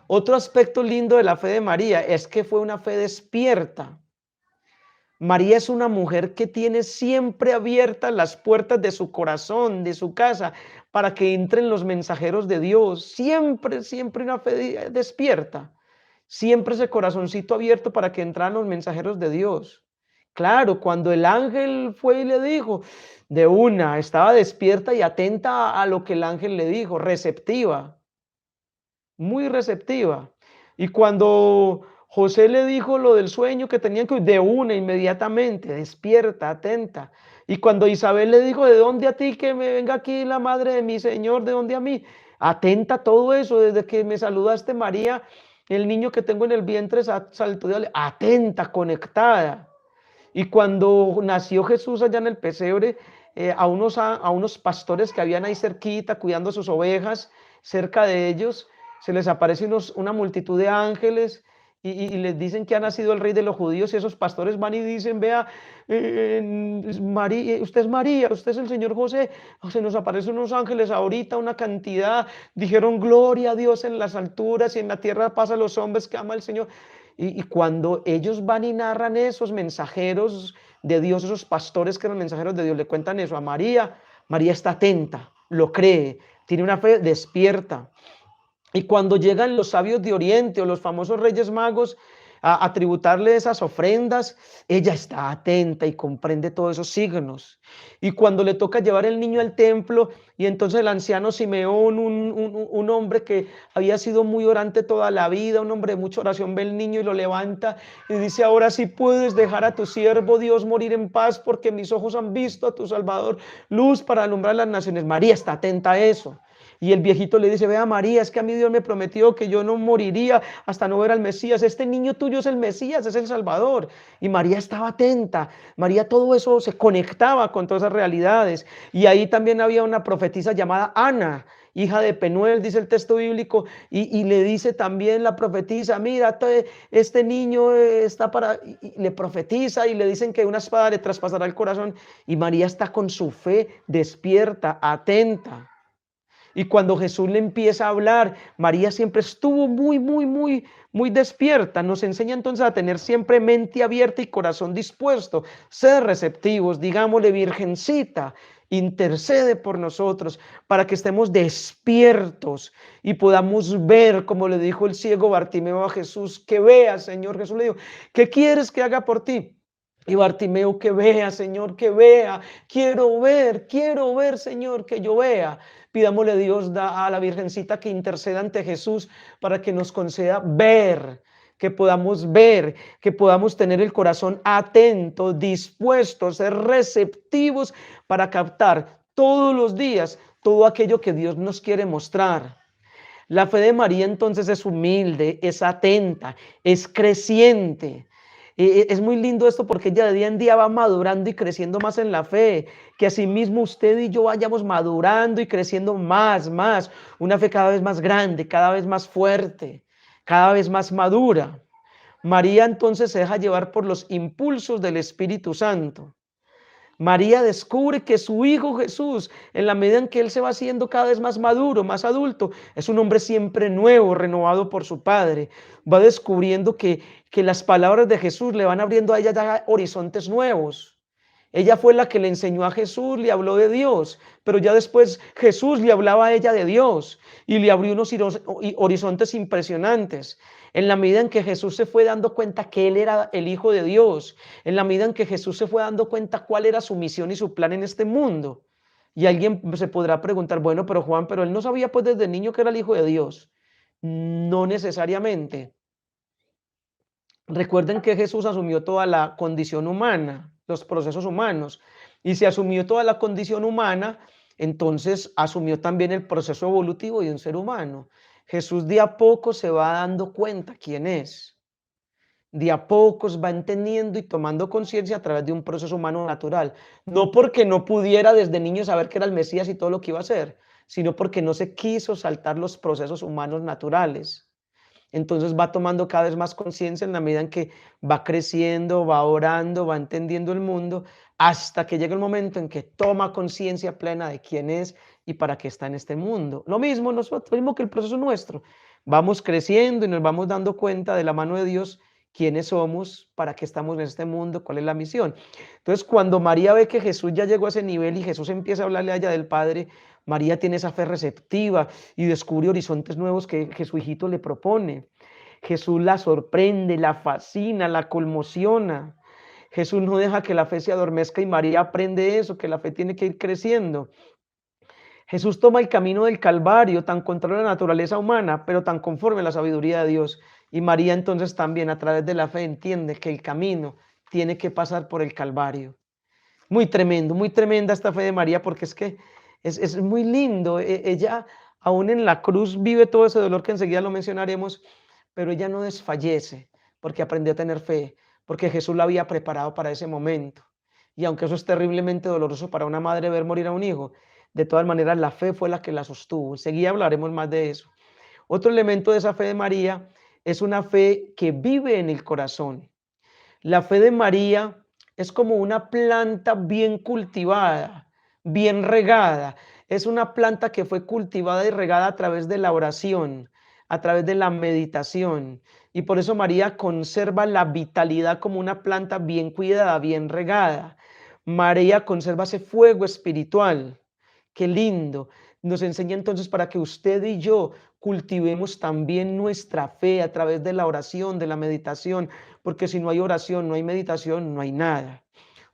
S1: Otro aspecto lindo de la fe de María es que fue una fe despierta. María es una mujer que tiene siempre abiertas las puertas de su corazón, de su casa, para que entren los mensajeros de Dios. Siempre, siempre una fe despierta. Siempre ese corazoncito abierto para que entraran los mensajeros de Dios. Claro, cuando el ángel fue y le dijo, de una, estaba despierta y atenta a lo que el ángel le dijo, receptiva, muy receptiva. Y cuando José le dijo lo del sueño que tenían que de una inmediatamente, despierta, atenta. Y cuando Isabel le dijo, ¿de dónde a ti que me venga aquí la madre de mi Señor? ¿De dónde a mí? Atenta a todo eso, desde que me saludaste María, el niño que tengo en el vientre saltó de atenta, conectada. Y cuando nació Jesús allá en el pesebre, a unos pastores que habían ahí cerquita cuidando sus ovejas, cerca de ellos, se les aparece una multitud de ángeles y les dicen que ha nacido el rey de los judíos y esos pastores van y dicen, vea, María, usted es María, usted es el señor José, se nos aparecen unos ángeles ahorita, una cantidad, dijeron gloria a Dios en las alturas y en la tierra paz a los hombres que ama el Señor. Y cuando ellos van y narran esos mensajeros de Dios, esos pastores que eran mensajeros de Dios, le cuentan eso a María, María está atenta, lo cree, tiene una fe despierta. Y cuando llegan los sabios de Oriente o los famosos reyes magos a tributarle esas ofrendas, ella está atenta y comprende todos esos signos. Y cuando le toca llevar el niño al templo, y entonces el anciano Simeón, un hombre que había sido muy orante toda la vida, un hombre de mucha oración, ve el niño y lo levanta y dice, ahora sí puedes dejar a tu siervo Dios morir en paz, porque mis ojos han visto a tu Salvador, luz para alumbrar las naciones. María está atenta a eso. Y el viejito le dice, vea María, es que a mí Dios me prometió que yo no moriría hasta no ver al Mesías. Este niño tuyo es el Mesías, es el Salvador. Y María estaba atenta. María todo eso se conectaba con todas esas realidades. Y ahí también había una profetisa llamada Ana, hija de Penuel, dice el texto bíblico, y le dice también la profetisa, mira, este niño está para, y le profetiza y le dicen que una espada le traspasará el corazón. Y María está con su fe despierta, atenta. Y cuando Jesús le empieza a hablar, María siempre estuvo muy despierta. Nos enseña entonces a tener siempre mente abierta y corazón dispuesto, ser receptivos, digámosle, Virgencita, intercede por nosotros para que estemos despiertos y podamos ver, como le dijo el ciego Bartimeo a Jesús, que vea, Señor. Jesús le dijo, ¿qué quieres que haga por ti? Y Bartimeo, que vea, Señor, que vea. Quiero ver, Señor, que yo vea. Pidámosle a Dios, a la Virgencita, que interceda ante Jesús para que nos conceda ver, que podamos tener el corazón atento, dispuesto, ser receptivos para captar todos los días todo aquello que Dios nos quiere mostrar. La fe de María entonces es humilde, es atenta, es creciente. Es muy lindo esto porque ella de día en día va madurando y creciendo más en la fe, que asimismo usted y yo vayamos madurando y creciendo más, una fe cada vez más grande, cada vez más fuerte, cada vez más madura. María entonces se deja llevar por los impulsos del Espíritu Santo. María descubre que su hijo Jesús, en la medida en que él se va haciendo cada vez más maduro, más adulto, es un hombre siempre nuevo, renovado por su Padre. Va descubriendo que las palabras de Jesús le van abriendo a ella ya horizontes nuevos. Ella fue la que le enseñó a Jesús, le habló de Dios, pero ya después Jesús le hablaba a ella de Dios y le abrió unos horizontes impresionantes. En la medida en que Jesús se fue dando cuenta que Él era el Hijo de Dios, en la medida en que Jesús se fue dando cuenta cuál era su misión y su plan en este mundo. Y alguien se podrá preguntar, bueno, pero Juan, pero Él no sabía pues desde niño que era el Hijo de Dios. No necesariamente. Recuerden que Jesús asumió toda la condición humana, los procesos humanos, y si asumió toda la condición humana, entonces asumió también el proceso evolutivo de un ser humano. Jesús de a poco se va dando cuenta quién es. De a pocos va entendiendo y tomando conciencia a través de un proceso humano natural. No porque no pudiera desde niño saber que era el Mesías y todo lo que iba a hacer, sino porque no se quiso saltar los procesos humanos naturales. Entonces va tomando cada vez más conciencia en la medida en que va creciendo, va orando, va entendiendo el mundo, hasta que llega el momento en que toma conciencia plena de quién es y para qué está en este mundo. Lo mismo nosotros, lo mismo que el proceso nuestro. Vamos creciendo y nos vamos dando cuenta de la mano de Dios quiénes somos, para qué estamos en este mundo, cuál es la misión. Entonces, cuando María ve que Jesús ya llegó a ese nivel y Jesús empieza a hablarle a ella del Padre, María tiene esa fe receptiva y descubre horizontes nuevos que su hijito le propone. Jesús la sorprende, la fascina, la conmociona. Jesús no deja que la fe se adormezca y María aprende eso, que la fe tiene que ir creciendo. Jesús toma el camino del Calvario, tan contrario a la naturaleza humana, pero tan conforme a la sabiduría de Dios. Y María entonces también a través de la fe entiende que el camino tiene que pasar por el Calvario. Muy tremendo, muy tremenda esta fe de María, porque es que es muy lindo. Ella aún en la cruz vive todo ese dolor que enseguida lo mencionaremos, pero ella no desfallece porque aprendió a tener fe, porque Jesús la había preparado para ese momento. Y aunque eso es terriblemente doloroso para una madre ver morir a un hijo, de todas maneras la fe fue la que la sostuvo. Enseguida hablaremos más de eso. Otro elemento de esa fe de María es una fe que vive en el corazón. La fe de María es como una planta bien cultivada, bien regada. Es una planta que fue cultivada y regada a través de la oración, a través de la meditación. Y por eso María conserva la vitalidad como una planta bien cuidada, bien regada. María conserva ese fuego espiritual. Qué lindo. Nos enseña entonces para que usted y yo cultivemos también nuestra fe a través de la oración, de la meditación, porque si no hay oración, no hay meditación, no hay nada.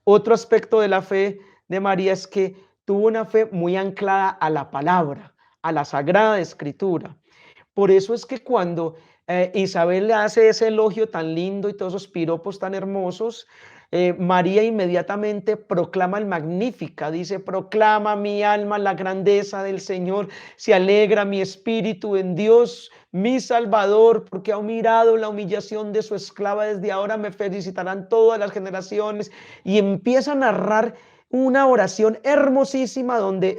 S1: Otro aspecto de la fe de María es que tuvo una fe muy anclada a la palabra, a la Sagrada Escritura. Por eso es que cuando Isabel le hace ese elogio tan lindo y todos esos piropos tan hermosos, María inmediatamente proclama el Magnífica, dice, proclama mi alma la grandeza del Señor, se alegra mi espíritu en Dios, mi Salvador, porque ha mirado la humillación de su esclava, desde ahora me felicitarán todas las generaciones, y empieza a narrar una oración hermosísima donde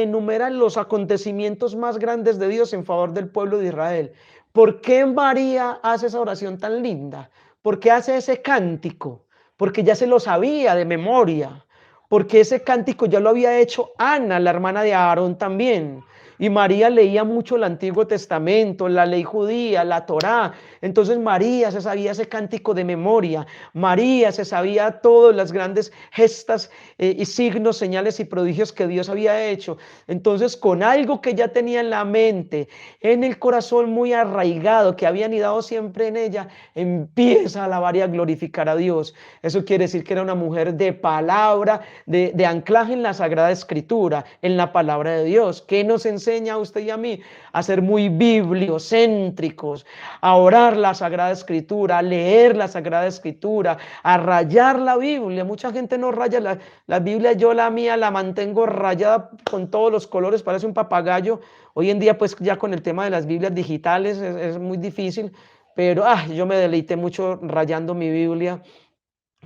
S1: enumeran los acontecimientos más grandes de Dios en favor del pueblo de Israel. ¿Por qué María hace esa oración tan linda? ¿Por qué hace ese cántico? Porque ya se lo sabía de memoria. Porque ese cántico ya lo había hecho Ana, la hermana de Aarón también. Y María leía mucho el Antiguo Testamento, la ley judía, la Torá. Entonces María se sabía ese cántico de memoria. María se sabía todas las grandes gestas y signos, señales y prodigios que Dios había hecho. Entonces, con algo que ya tenía en la mente, en el corazón muy arraigado, que había anidado siempre en ella, empieza a alabar y a glorificar a Dios. Eso quiere decir que era una mujer de palabra, de anclaje en la Sagrada Escritura, en la palabra de Dios. ¿Qué nos enseña a usted y a mí? A ser muy bibliocéntricos, a orar la Sagrada Escritura, a leer la Sagrada Escritura, a rayar la Biblia. Mucha gente no raya la Biblia, yo la mía la mantengo rayada con todos los colores, parece un papagayo. Hoy en día pues ya con el tema de las Biblias digitales es muy difícil, pero yo me deleité mucho rayando mi Biblia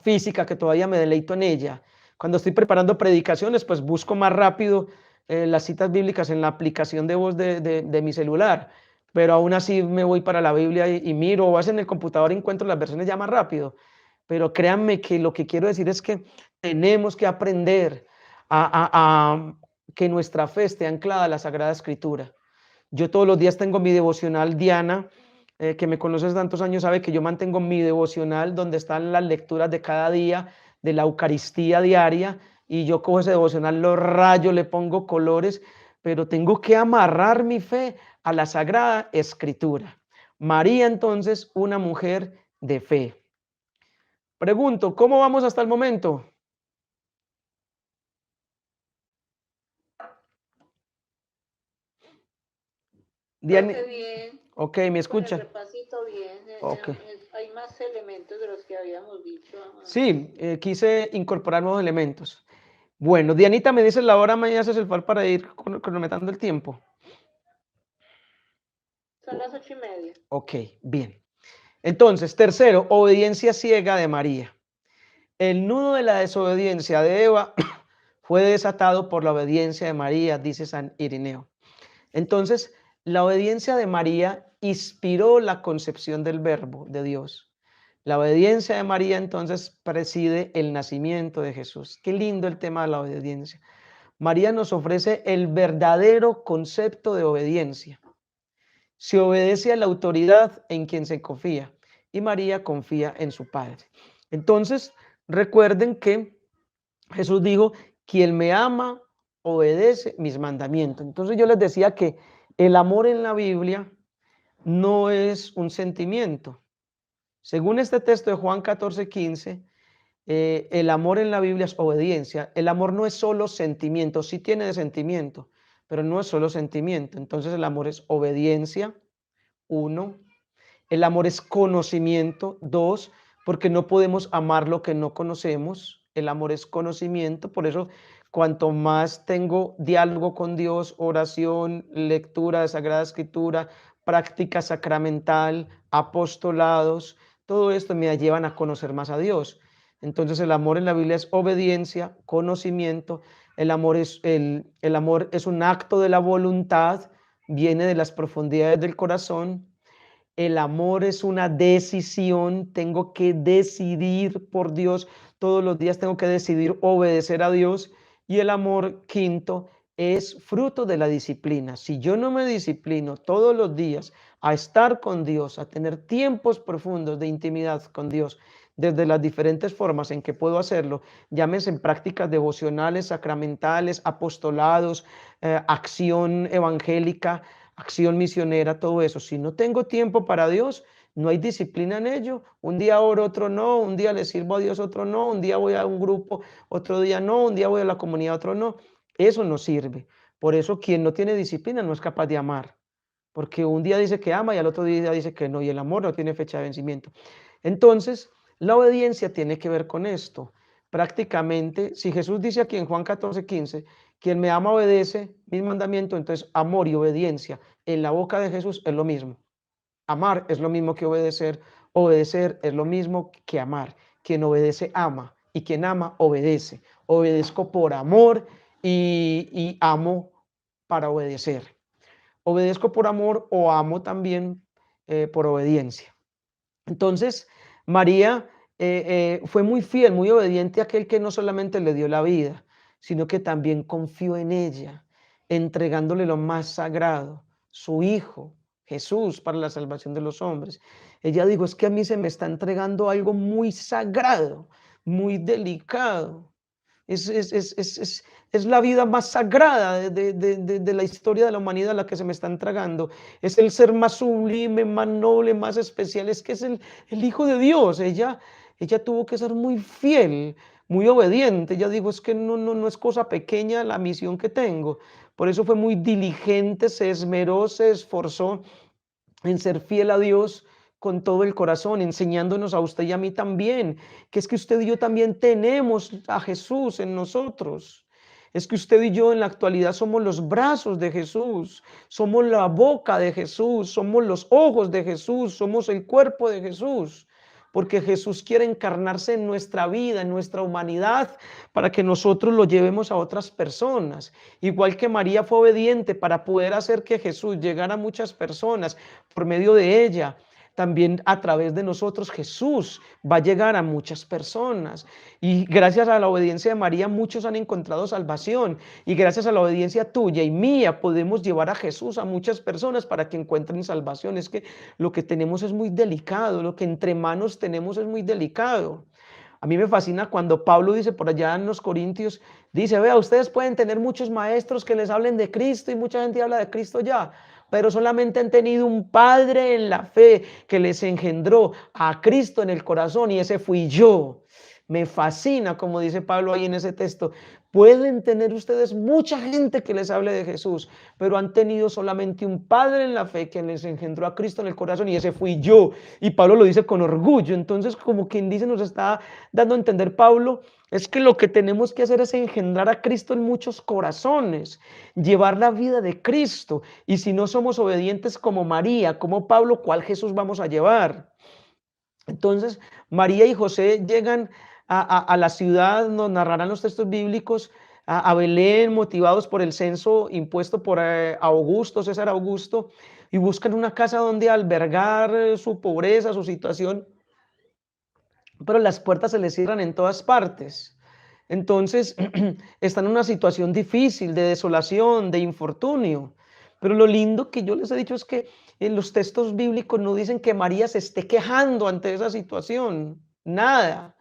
S1: física, que todavía me deleito en ella. Cuando estoy preparando predicaciones, pues busco más rápido las citas bíblicas en la aplicación de voz de mi celular, pero aún así me voy para la Biblia y miro, o en el computador encuentro las versiones ya más rápido. Pero créanme que lo que quiero decir es que tenemos que aprender a que nuestra fe esté anclada a la Sagrada Escritura. Yo todos los días tengo mi devocional. Diana, que me conoces tantos años, sabe que yo mantengo mi devocional donde están las lecturas de cada día, de la Eucaristía diaria, y yo cojo ese devocional, lo rayo, le pongo colores, pero tengo que amarrar mi fe a la Sagrada Escritura. María, entonces, una mujer de fe. Pregunto, ¿cómo vamos hasta el momento? Diana,
S2: Bien,
S1: ok, ¿me
S2: con el
S1: escucha?
S2: repasito bien,
S1: Ok.
S2: hay más elementos de los que habíamos dicho.
S1: Sí, quise incorporar nuevos elementos. Bueno, Dianita, me dices la hora, me haces el favor para ir cronometrando el tiempo.
S2: Son las 8:30.
S1: Ok, bien. Entonces, tercero, obediencia ciega de María. El nudo de la desobediencia de Eva fue desatado por la obediencia de María, dice San Irineo. Entonces, la obediencia de María inspiró la concepción del Verbo de Dios. La obediencia de María entonces preside el nacimiento de Jesús. Qué lindo el tema de la obediencia. María nos ofrece el verdadero concepto de obediencia. Se obedece a la autoridad en quien se confía y María confía en su Padre. Entonces, recuerden que Jesús dijo, quien me ama, obedece mis mandamientos. Entonces yo les decía que el amor en la Biblia no es un sentimiento. Según este texto de Juan 14:15, el amor en la Biblia es obediencia. El amor no es solo sentimiento, sí tiene de sentimiento, pero no es solo sentimiento. Entonces el amor es obediencia, uno. El amor es conocimiento, dos, porque no podemos amar lo que no conocemos. El amor es conocimiento, por eso cuanto más tengo diálogo con Dios, oración, lectura de Sagrada Escritura, práctica sacramental, apostolados, todo esto me llevan a conocer más a Dios. Entonces el amor en la Biblia es obediencia, conocimiento. El amor es un acto de la voluntad, viene de las profundidades del corazón. El amor es una decisión, tengo que decidir por Dios, todos los días tengo que decidir obedecer a Dios. Y el amor, quinto, es fruto de la disciplina. Si yo no me disciplino todos los días a estar con Dios, a tener tiempos profundos de intimidad con Dios, desde las diferentes formas en que puedo hacerlo, llámese en prácticas devocionales, sacramentales, apostolados, acción evangélica, acción misionera, todo eso. Si no tengo tiempo para Dios, no hay disciplina en ello. Un día oro, otro no, un día le sirvo a Dios, otro no, un día voy a un grupo, otro día no, un día voy a la comunidad, otro no. Eso no sirve. Por eso quien no tiene disciplina no es capaz de amar, porque un día dice que ama y al otro día dice que no, y el amor no tiene fecha de vencimiento. Entonces, la obediencia tiene que ver con esto. Prácticamente, si Jesús dice aquí en Juan 14:15, quien me ama obedece mis mandamientos, entonces amor y obediencia en la boca de Jesús es lo mismo. Amar es lo mismo que obedecer, obedecer es lo mismo que amar. Quien obedece ama y quien ama obedece. Obedezco por amor y amo para obedecer. Obedezco por amor o amo también por obediencia. Entonces, María fue muy fiel, muy obediente a aquel que no solamente le dio la vida, sino que también confió en ella, entregándole lo más sagrado, su Hijo, Jesús, para la salvación de los hombres. Ella dijo, es que a mí se me está entregando algo muy sagrado, muy delicado. Es la vida más sagrada de la historia de la humanidad la que se me está entregando. Es el ser más sublime, más noble, más especial. Es que es el Hijo de Dios. Ella tuvo que ser muy fiel, muy obediente. Ella dijo, es que no es cosa pequeña la misión que tengo. Por eso fue muy diligente, se esmeró, se esforzó en ser fiel a Dios con todo el corazón, enseñándonos a usted y a mí también, que es que usted y yo también tenemos a Jesús en nosotros. Es que usted y yo en la actualidad somos los brazos de Jesús, somos la boca de Jesús, somos los ojos de Jesús, somos el cuerpo de Jesús, porque Jesús quiere encarnarse en nuestra vida, en nuestra humanidad, para que nosotros lo llevemos a otras personas. Igual que María fue obediente para poder hacer que Jesús llegara a muchas personas por medio de ella, también a través de nosotros Jesús va a llegar a muchas personas. Y gracias a la obediencia de María muchos han encontrado salvación. Y gracias a la obediencia tuya y mía podemos llevar a Jesús a muchas personas para que encuentren salvación. Es que lo que tenemos es muy delicado, lo que entre manos tenemos es muy delicado. A mí me fascina cuando Pablo dice por allá en los Corintios, dice, vea, ustedes pueden tener muchos maestros que les hablen de Cristo y mucha gente habla de Cristo ya, pero solamente han tenido un padre en la fe que les engendró a Cristo en el corazón y ese fui yo. Me fascina, como dice Pablo ahí en ese texto. Pueden tener ustedes mucha gente que les hable de Jesús, pero han tenido solamente un padre en la fe que les engendró a Cristo en el corazón y ese fui yo. Y Pablo lo dice con orgullo. Entonces, como quien dice, nos está dando a entender Pablo, es que lo que tenemos que hacer es engendrar a Cristo en muchos corazones, llevar la vida de Cristo. Y si no somos obedientes como María, como Pablo, ¿cuál Jesús vamos a llevar? Entonces, María y José llegan a la ciudad, nos narrarán los textos bíblicos, a Belén, motivados por el censo impuesto por Augusto, César Augusto, y buscan una casa donde albergar su pobreza, su situación, pero las puertas se les cierran en todas partes. Entonces, están en una situación difícil, de desolación, de infortunio. Pero lo lindo que yo les he dicho es que en los textos bíblicos no dicen que María se esté quejando ante esa situación, nada,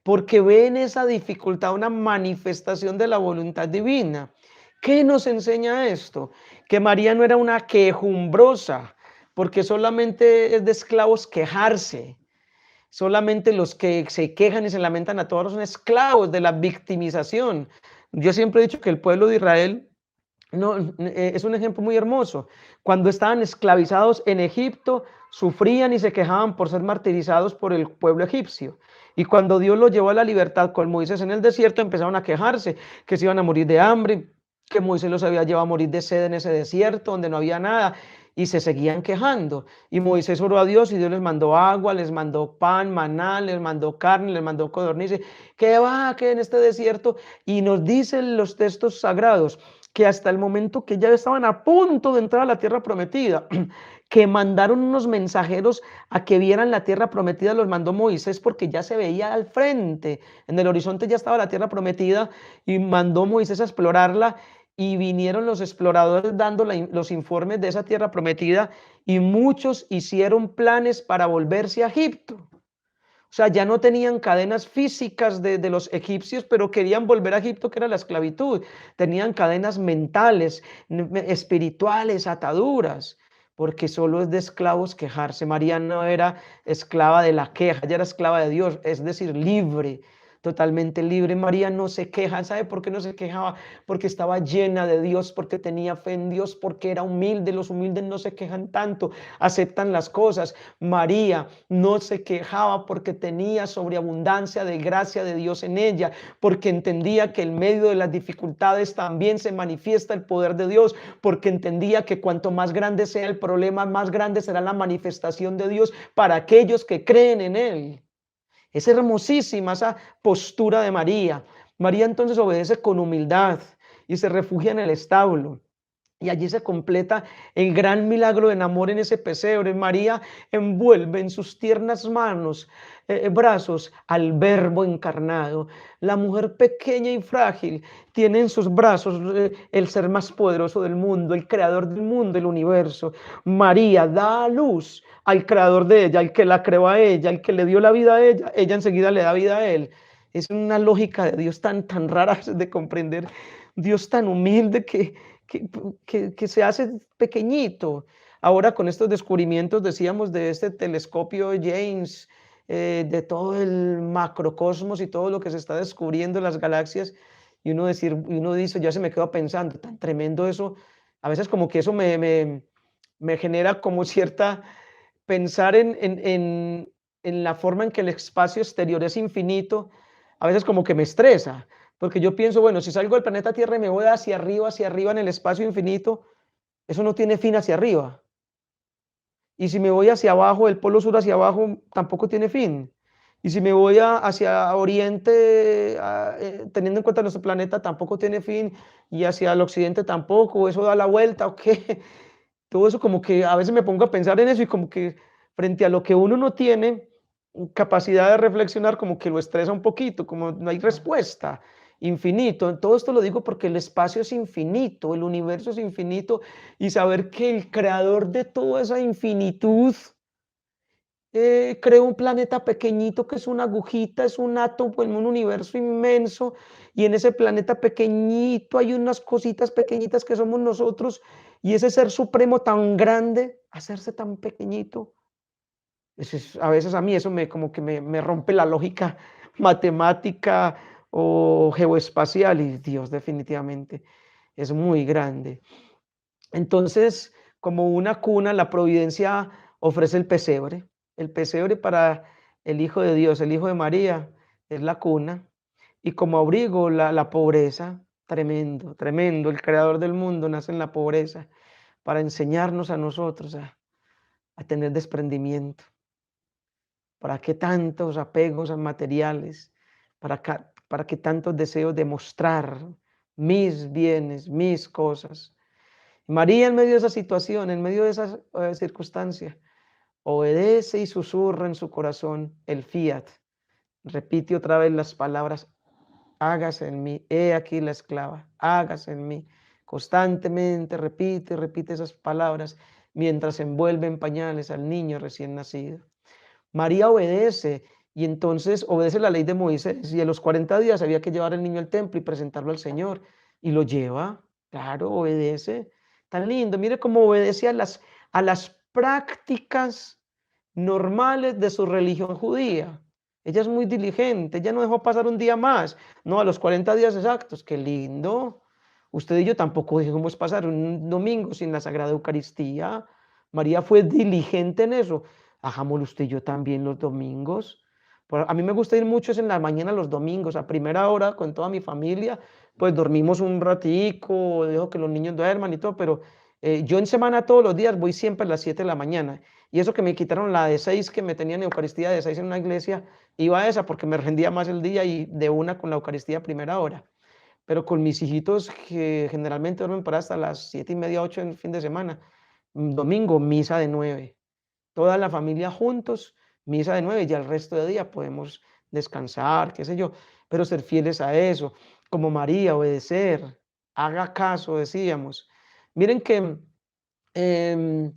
S1: porque ve en esa dificultad una manifestación de la voluntad divina. ¿Qué nos enseña esto? Que María no era una quejumbrosa, porque solamente es de esclavos quejarse. Solamente los que se quejan y se lamentan a todos son esclavos de la victimización. Yo siempre he dicho que el pueblo de Israel es un ejemplo muy hermoso. Cuando estaban esclavizados en Egipto, sufrían y se quejaban por ser martirizados por el pueblo egipcio. Y cuando Dios los llevó a la libertad con Moisés en el desierto, empezaron a quejarse que se iban a morir de hambre, que Moisés los había llevado a morir de sed en ese desierto donde no había nada. y se seguían quejando. Y Moisés oró a Dios y Dios les mandó agua, les mandó pan, maná, les mandó carne, les mandó codornices. ¿Qué va que en este desierto? Y nos dicen los textos sagrados que hasta el momento que ya estaban a punto de entrar a la tierra prometida, que mandaron unos mensajeros a que vieran la tierra prometida, los mandó Moisés porque ya se veía al frente, en el horizonte ya estaba la tierra prometida y mandó Moisés a explorarla y vinieron los exploradores dando los informes de esa tierra prometida y muchos hicieron planes para volverse a Egipto. O sea, ya no tenían cadenas físicas de los egipcios, pero querían volver a Egipto, que era la esclavitud. Tenían cadenas mentales, espirituales, ataduras, porque solo es de esclavos quejarse. María no era esclava de la queja, ella era esclava de Dios, es decir, libre, totalmente libre. María no se queja. ¿Sabe por qué no se quejaba? Porque estaba llena de Dios, porque tenía fe en Dios, porque era humilde. Los humildes no se quejan tanto, aceptan las cosas. María no se quejaba porque tenía sobreabundancia de gracia de Dios en ella, porque entendía que en medio de las dificultades también se manifiesta el poder de Dios, porque entendía que cuanto más grande sea el problema, más grande será la manifestación de Dios para aquellos que creen en Él. Es hermosísima esa postura de María. María entonces obedece con humildad y se refugia en el establo. Y allí se completa el gran milagro de amor en ese pesebre. María envuelve en sus tiernas manos, brazos al Verbo encarnado. La mujer pequeña y frágil tiene en sus brazos el ser más poderoso del mundo, el creador del mundo, el universo. María da a luz al creador de ella, al que la creó a ella, al que le dio la vida a ella enseguida le da vida a él. Es una lógica de Dios tan rara de comprender. Dios tan humilde que se hace pequeñito. Ahora con estos descubrimientos, decíamos, de este telescopio James, de todo el macrocosmos y todo lo que se está descubriendo en las galaxias, y uno dice, ya se me quedó pensando, tan tremendo eso. A veces como que eso me genera como cierta, pensar en la forma en que el espacio exterior es infinito, a veces como que me estresa. Porque yo pienso, bueno, si salgo del planeta Tierra y me voy hacia arriba en el espacio infinito, eso no tiene fin hacia arriba. Y si me voy hacia abajo, el polo sur hacia abajo, tampoco tiene fin. Y si me voy hacia oriente, teniendo en cuenta nuestro planeta, tampoco tiene fin. Y hacia el occidente tampoco, eso da la vuelta, ¿o qué? Todo eso como que a veces me pongo a pensar en eso y como que frente a lo que uno no tiene capacidad de reflexionar, como que lo estresa un poquito, como no hay respuesta, infinito. Todo esto lo digo porque el espacio es infinito, el universo es infinito y saber que el creador de toda esa infinitud creó un planeta pequeñito que es una agujita, es un átomo en un universo inmenso y en ese planeta pequeñito hay unas cositas pequeñitas que somos nosotros y ese ser supremo tan grande, hacerse tan pequeñito. A veces a mí eso como que me rompe la lógica matemática o geoespacial y Dios definitivamente es muy grande. Entonces, como una cuna, la providencia ofrece el pesebre. El pesebre para el Hijo de Dios, el Hijo de María, es la cuna. Y como abrigo, la pobreza. Tremendo, tremendo. El creador del mundo nace en la pobreza para enseñarnos a nosotros a tener desprendimiento. ¿Para qué tantos apegos a materiales? ¿Para qué tantos deseos de mostrar mis bienes, mis cosas? María en medio de esa situación, en medio de esa circunstancia, obedece y susurra en su corazón el fiat. Repite otra vez las palabras, hágase en mí, he aquí la esclava, hágase en mí. Constantemente repite esas palabras mientras envuelve en pañales al niño recién nacido. María obedece y entonces obedece la ley de Moisés y a los 40 días había que llevar al niño al templo y presentarlo al Señor y lo lleva, claro, obedece. Tan lindo, mire cómo obedece a las prácticas normales de su religión judía. Ella es muy diligente, ella no dejó pasar un día más, no, a los 40 días exactos, qué lindo. Usted y yo tampoco dejamos pasar un domingo sin la Sagrada Eucaristía. María fue diligente en eso. Hagámoslo usted y yo también los domingos. A mí me gusta ir mucho en la mañana los domingos, a primera hora con toda mi familia, pues dormimos un ratico, dejo que los niños duerman y todo, pero Yo en semana todos los días voy siempre a las 7 de la mañana. Y eso que me quitaron la de 6 que me tenían Eucaristía de 6 en una iglesia, iba a esa porque me rendía más el día y de una con la Eucaristía a primera hora. Pero con mis hijitos que generalmente duermen para hasta las 7:30, 8 en el fin de semana. Domingo, misa de 9. Toda la familia juntos, misa de 9, ya el resto de día podemos descansar, qué sé yo, pero ser fieles a eso, como María, obedecer, haga caso, decíamos. Miren que em,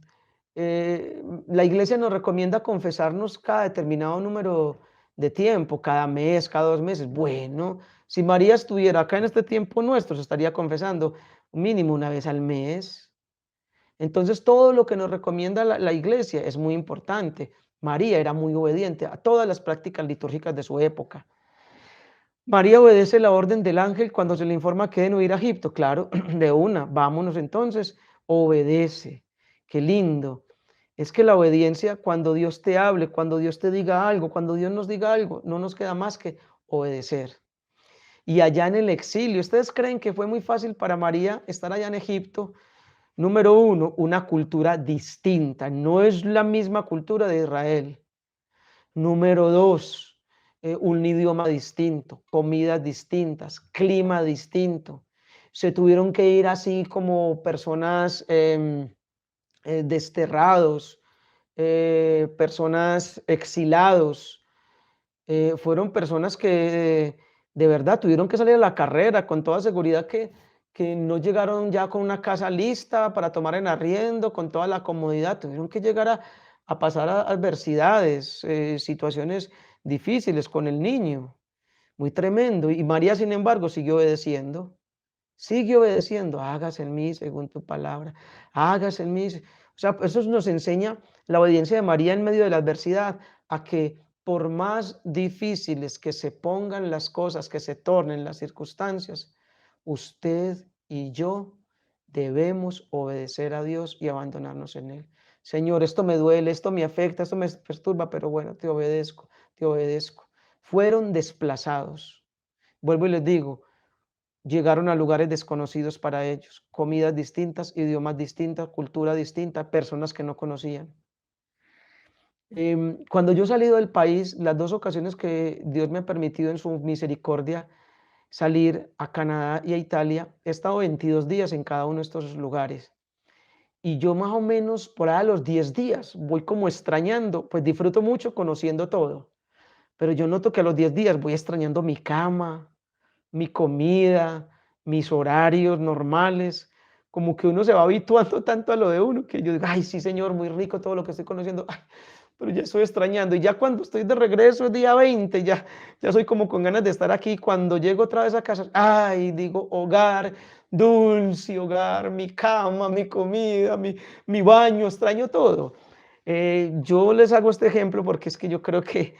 S1: la iglesia nos recomienda confesarnos cada determinado número de tiempo, cada mes, cada 2 meses. Bueno, si María estuviera acá en este tiempo nuestro, se estaría confesando mínimo una vez al mes. Entonces, todo lo que nos recomienda la iglesia es muy importante. María era muy obediente a todas las prácticas litúrgicas de su época. María obedece la orden del ángel cuando se le informa que deben huir a Egipto. Claro, de una, vámonos entonces, obedece. Qué lindo. Es que la obediencia, cuando Dios te hable, cuando Dios te diga algo, cuando Dios nos diga algo, no nos queda más que obedecer. Y allá en el exilio, ¿ustedes creen que fue muy fácil para María estar allá en Egipto? Número uno, una cultura distinta, no es la misma cultura de Israel. Número dos, un idioma distinto, comidas distintas, clima distinto. Se tuvieron que ir así como personas desterrados, personas exilados. Fueron personas que de verdad tuvieron que salir a la carrera con toda seguridad que no llegaron ya con una casa lista para tomar en arriendo, con toda la comodidad, tuvieron que llegar a pasar adversidades, situaciones difíciles con el niño, muy tremendo. Y María, sin embargo, siguió obedeciendo, hágase en mí según tu palabra, hágase en mí. O sea, eso nos enseña la obediencia de María en medio de la adversidad, a que por más difíciles que se pongan las cosas, que se tornen las circunstancias, usted y yo debemos obedecer a Dios y abandonarnos en Él. Señor, esto me duele, esto me afecta, esto me perturba, pero bueno, te obedezco, te obedezco. Fueron desplazados. Vuelvo y les digo, llegaron a lugares desconocidos para ellos, comidas distintas, idiomas distintos, cultura distinta, personas que no conocían. Cuando yo he salido del país, las 2 ocasiones que Dios me ha permitido en su misericordia salir a Canadá y a Italia, he estado 22 días en cada uno de estos lugares. Y yo más o menos por ahí a los 10 días voy como extrañando, pues disfruto mucho conociendo todo, pero yo noto que a los 10 días voy extrañando mi cama, mi comida, mis horarios normales, como que uno se va habituando tanto a lo de uno, que yo digo, ay, sí, señor, muy rico todo lo que estoy conociendo, ay, pero ya estoy extrañando. Y ya cuando estoy de regreso, el día 20, ya soy como con ganas de estar aquí. Cuando llego otra vez a casa, ay, digo, hogar, dulce hogar, mi cama, mi comida, mi baño, extraño todo. Yo les hago este ejemplo porque es que yo creo que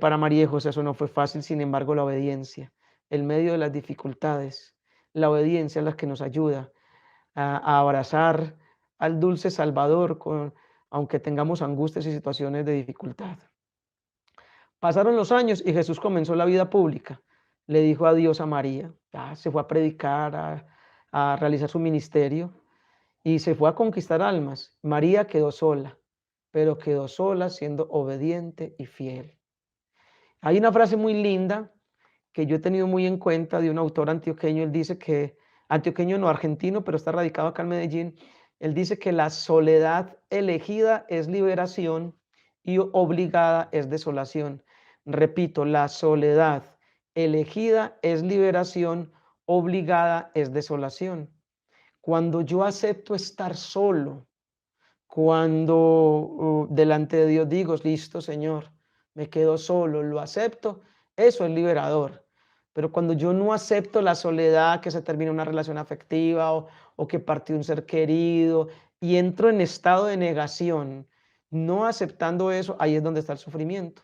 S1: para María y José eso no fue fácil, sin embargo, la obediencia, en medio de las dificultades, la obediencia es la que nos ayuda a abrazar al dulce Salvador, aunque tengamos angustias y situaciones de dificultad. Pasaron los años y Jesús comenzó la vida pública. Le dijo adiós a María, se fue a predicar, a realizar su ministerio y se fue a conquistar almas. María quedó sola, pero quedó sola siendo obediente y fiel. Hay una frase muy linda que yo he tenido muy en cuenta de un autor antioqueño. Él dice que, antioqueño no argentino, pero está radicado acá en Medellín. Él dice que la soledad elegida es liberación y obligada es desolación. Repito, la soledad elegida es liberación, obligada es desolación. Cuando yo acepto estar solo, cuando delante de Dios digo, listo, Señor, me quedo solo, lo acepto, eso es liberador. Pero cuando yo no acepto la soledad, que se termina una relación afectiva o que partió un ser querido y entro en estado de negación, no aceptando eso, ahí es donde está el sufrimiento.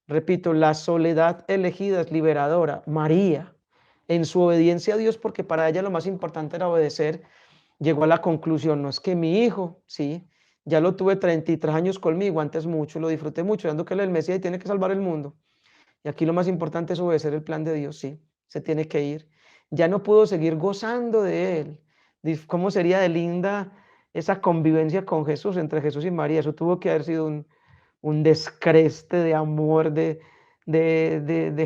S1: Repito, la soledad elegida es liberadora. María, en su obediencia a Dios, porque para ella lo más importante era obedecer, llegó a la conclusión, no es que mi hijo, sí, ya lo tuve 33 años conmigo, antes mucho, lo disfruté mucho, dando que él es el Mesías y tiene que salvar el mundo. Y aquí lo más importante es obedecer el plan de Dios, sí, se tiene que ir. Ya no puedo seguir gozando de él, ¿Cómo sería de linda esa convivencia con Jesús, entre Jesús y María? Eso tuvo que haber sido un descreste de amor, de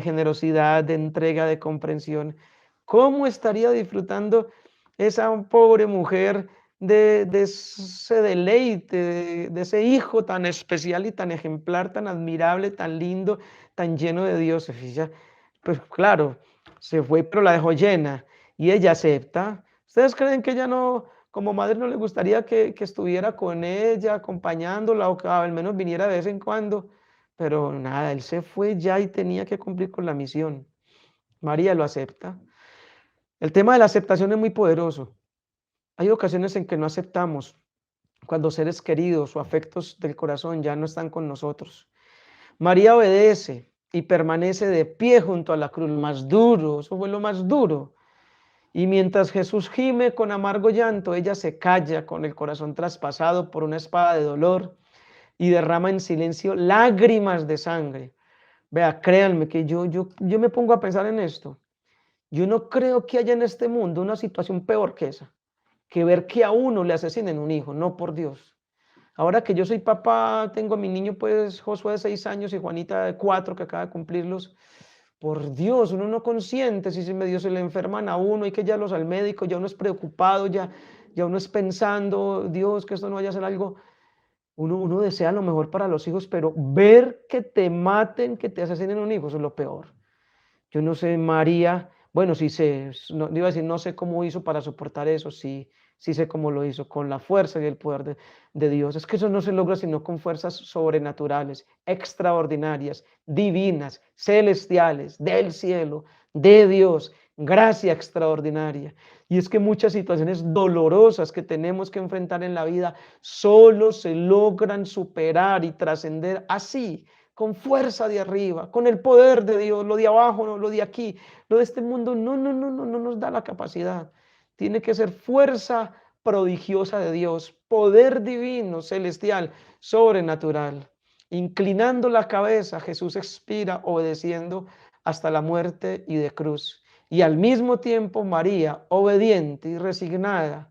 S1: generosidad, de entrega, de comprensión. ¿Cómo estaría disfrutando esa pobre mujer de ese deleite, de ese hijo tan especial y tan ejemplar, tan admirable, tan lindo, tan lleno de Dios? Ella, pues claro, se fue, pero la dejó llena y ella acepta. ¿Ustedes creen que ella no, como madre, no le gustaría que estuviera con ella, acompañándola o que al menos viniera de vez en cuando? Pero nada, él se fue ya y tenía que cumplir con la misión. María lo acepta. El tema de la aceptación es muy poderoso. Hay ocasiones en que no aceptamos cuando seres queridos o afectos del corazón ya no están con nosotros. María obedece y permanece de pie junto a la cruz, más duro, eso fue lo más duro. Y mientras Jesús gime con amargo llanto, ella se calla con el corazón traspasado por una espada de dolor y derrama en silencio lágrimas de sangre. Vea, créanme que yo me pongo a pensar en esto. Yo no creo que haya en este mundo una situación peor que esa, que ver que a uno le asesinen un hijo, no por Dios. Ahora que yo soy papá, tengo a mi niño, pues Josué de 6 años y Juanita de 4 que acaba de cumplirlos. Por Dios, uno no consiente si se medio se le enferman a uno, hay que llevarlos al médico, ya uno es preocupado, ya uno es pensando, Dios, que esto no vaya a ser algo. Uno desea lo mejor para los hijos, pero ver que te maten, que te asesinen un hijo, eso es lo peor. Yo no sé, María, bueno, sí sé, no, iba a decir, no sé cómo hizo para soportar eso, sí, sí sé cómo lo hizo, con la fuerza y el poder de Dios. Es que eso no se logra sino con fuerzas sobrenaturales, extraordinarias, divinas, celestiales, del cielo, de Dios, gracia extraordinaria. Y es que muchas situaciones dolorosas que tenemos que enfrentar en la vida solo se logran superar y trascender así, con fuerza de arriba, con el poder de Dios. Lo de abajo, no, lo de aquí, lo de este mundo, no nos da la capacidad. Tiene que ser fuerza prodigiosa de Dios, poder divino, celestial, sobrenatural. Inclinando la cabeza, Jesús expira obedeciendo hasta la muerte y de cruz. Y al mismo tiempo María, obediente y resignada,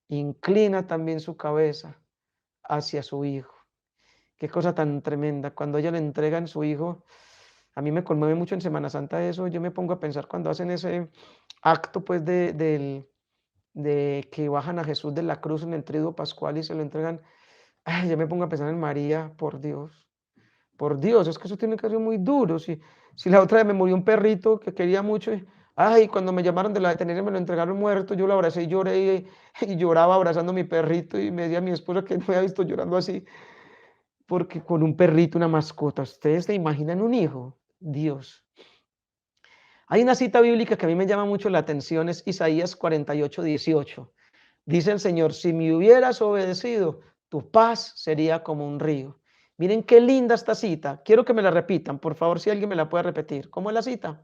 S1: inclina también su cabeza hacia su Hijo. Qué cosa tan tremenda. Cuando ella le entregan su hijo, a mí me conmueve mucho en Semana Santa eso. Yo me pongo a pensar cuando hacen ese acto, pues, de que bajan a Jesús de la cruz en el triduo pascual y se lo entregan. Ay, yo me pongo a pensar en María, por Dios, es que eso tiene que ser muy duro. Si la otra vez me murió un perrito que quería mucho, ay, cuando me llamaron de la veterinaria me lo entregaron muerto, yo lo abracé y lloré y lloraba abrazando a mi perrito y me decía mi esposa que no me había visto llorando así. Porque con un perrito, una mascota, ¿ustedes se imaginan un hijo? Dios. Hay una cita bíblica que a mí me llama mucho la atención, es Isaías 48:18. Dice el Señor, si me hubieras obedecido, tu paz sería como un río. Miren qué linda esta cita. Quiero que me la repitan, por favor, si alguien me la puede repetir. ¿Cómo es la cita?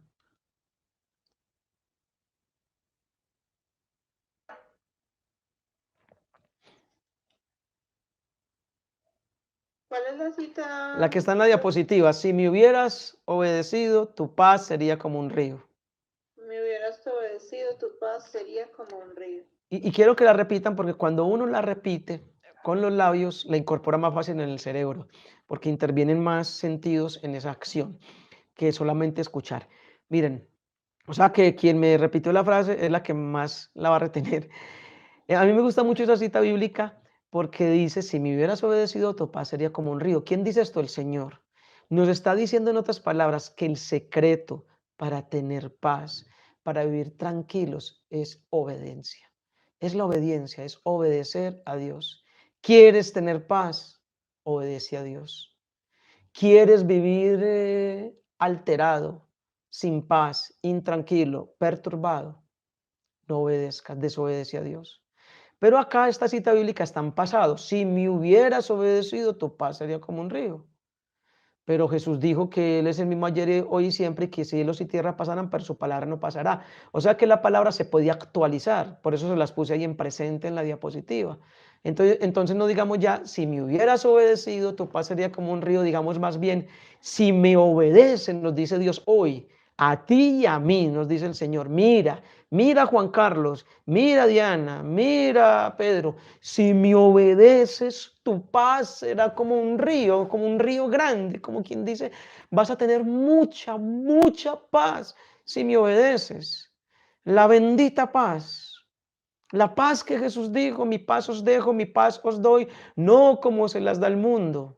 S2: ¿Cuál es la cita?
S1: La que está en la diapositiva. Si me hubieras obedecido, tu paz sería como un río.
S2: Me hubieras obedecido, tu paz sería como un río.
S1: Y quiero que la repitan porque cuando uno la repite con los labios, la incorpora más fácil en el cerebro, porque intervienen más sentidos en esa acción que solamente escuchar. Miren, o sea que quien me repitió la frase es la que más la va a retener. A mí me gusta mucho esa cita bíblica porque dice, si me hubieras obedecido, tu paz sería como un río. ¿Quién dice esto? El Señor. Nos está diciendo en otras palabras que el secreto para tener paz, para vivir tranquilos, es obediencia. Es la obediencia, es obedecer a Dios. ¿Quieres tener paz? Obedece a Dios. ¿Quieres vivir alterado, sin paz, intranquilo, perturbado? No obedezcas, desobedece a Dios. Pero acá esta cita bíblica está en pasado. Si me hubieras obedecido, tu paz sería como un río. Pero Jesús dijo que Él es el mismo ayer, hoy y siempre, y que cielos y tierra pasarán, pero su palabra no pasará. O sea que la palabra se podía actualizar. Por eso se las puse ahí en presente en la diapositiva. Entonces no digamos ya, si me hubieras obedecido, tu paz sería como un río. Digamos más bien, si me obedecen, nos dice Dios hoy, A ti y a mí, nos dice el Señor. Mira, mira Juan Carlos, mira Diana, mira Pedro. Si me obedeces, tu paz será como un río grande, como quien dice, vas a tener mucha, mucha paz si me obedeces. La bendita paz. La paz que Jesús dijo, mi paz os dejo, mi paz os doy, no como se las da el mundo.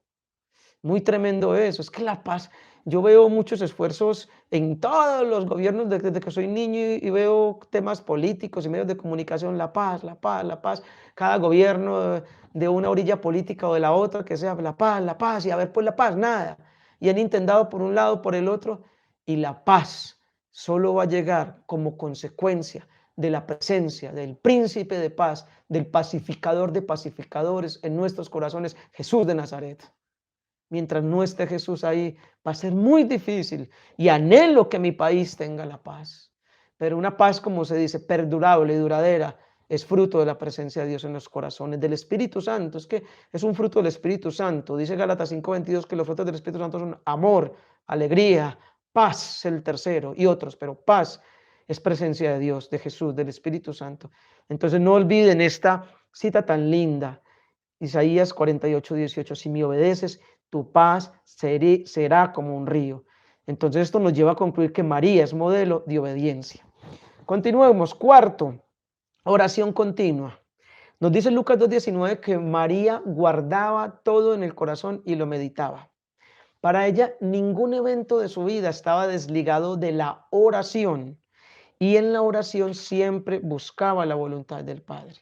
S1: Muy tremendo eso. Es que la paz, yo veo muchos esfuerzos en todos los gobiernos desde que soy niño y veo temas políticos y medios de comunicación, la paz, la paz, la paz. Cada gobierno de una orilla política o de la otra, que sea la paz, y a ver, pues la paz, nada. Y han intentado por un lado, por el otro, y la paz solo va a llegar como consecuencia de la presencia del príncipe de paz, del pacificador de pacificadores en nuestros corazones, Jesús de Nazaret. Mientras no esté Jesús ahí, va a ser muy difícil y anhelo que mi país tenga la paz. Pero una paz, como se dice, perdurable y duradera, es fruto de la presencia de Dios en los corazones, del Espíritu Santo. Es que es un fruto del Espíritu Santo. Dice Gálatas 5:22 que los frutos del Espíritu Santo son amor, alegría, paz, el tercero, y otros, pero paz es presencia de Dios, de Jesús, del Espíritu Santo. Entonces no olviden esta cita tan linda, Isaías 48:18, si me obedeces, tu paz será como un río. Entonces esto nos lleva a concluir que María es modelo de obediencia. Continuemos. Cuarto, oración continua. Nos dice Lucas 2:19 que María guardaba todo en el corazón y lo meditaba. Para ella, ningún evento de su vida estaba desligado de la oración y en la oración siempre buscaba la voluntad del Padre.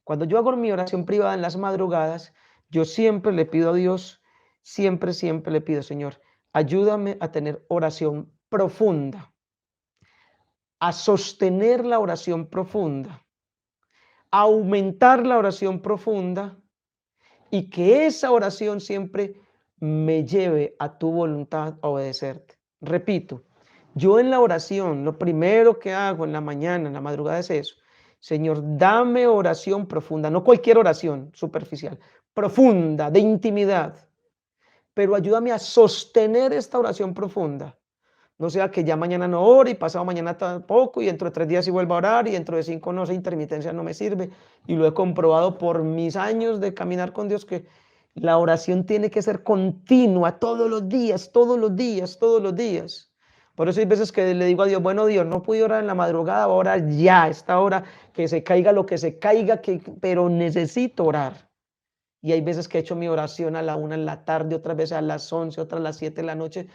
S1: Cuando yo hago mi oración privada en las madrugadas, yo siempre le pido a Dios, siempre le pido, Señor, ayúdame a tener oración profunda, a sostener la oración profunda, a aumentar la oración profunda y que esa oración siempre me lleve a tu voluntad a obedecerte. Repito, yo en la oración, lo primero que hago en la mañana, en la madrugada es eso. Señor, dame oración profunda, no cualquier oración superficial, profunda, de intimidad, pero ayúdame a sostener esta oración profunda. No sea que ya mañana no ore y pasado mañana tampoco y dentro de 3 días sí vuelva a orar y dentro de 5 no sé, intermitencia no me sirve. Y lo he comprobado por mis años de caminar con Dios que la oración tiene que ser continua todos los días, todos los días, todos los días. Por eso hay veces que le digo a Dios, bueno Dios, no pude orar en la madrugada, voy a orar ya, esta hora, que se caiga lo que se caiga, pero necesito orar. Y hay veces que he hecho mi oración a la 1 en la tarde, otras veces a las 11, otras a las 7 de la noche,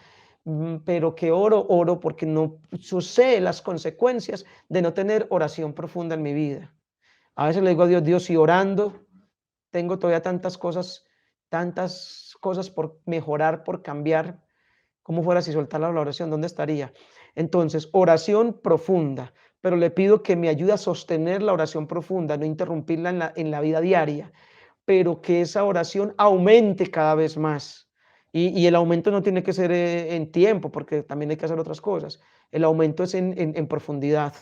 S1: pero que oro porque no yo sé las consecuencias de no tener oración profunda en mi vida. A veces le digo a Dios, Dios, si orando tengo todavía tantas cosas por mejorar, por cambiar, ¿cómo fuera si soltara la oración? ¿Dónde estaría? Entonces, oración profunda, pero le pido que me ayude a sostener la oración profunda, no interrumpirla en la vida diaria, pero que esa oración aumente cada vez más. Y el aumento no tiene que ser en tiempo, porque también hay que hacer otras cosas. El aumento es en profundidad,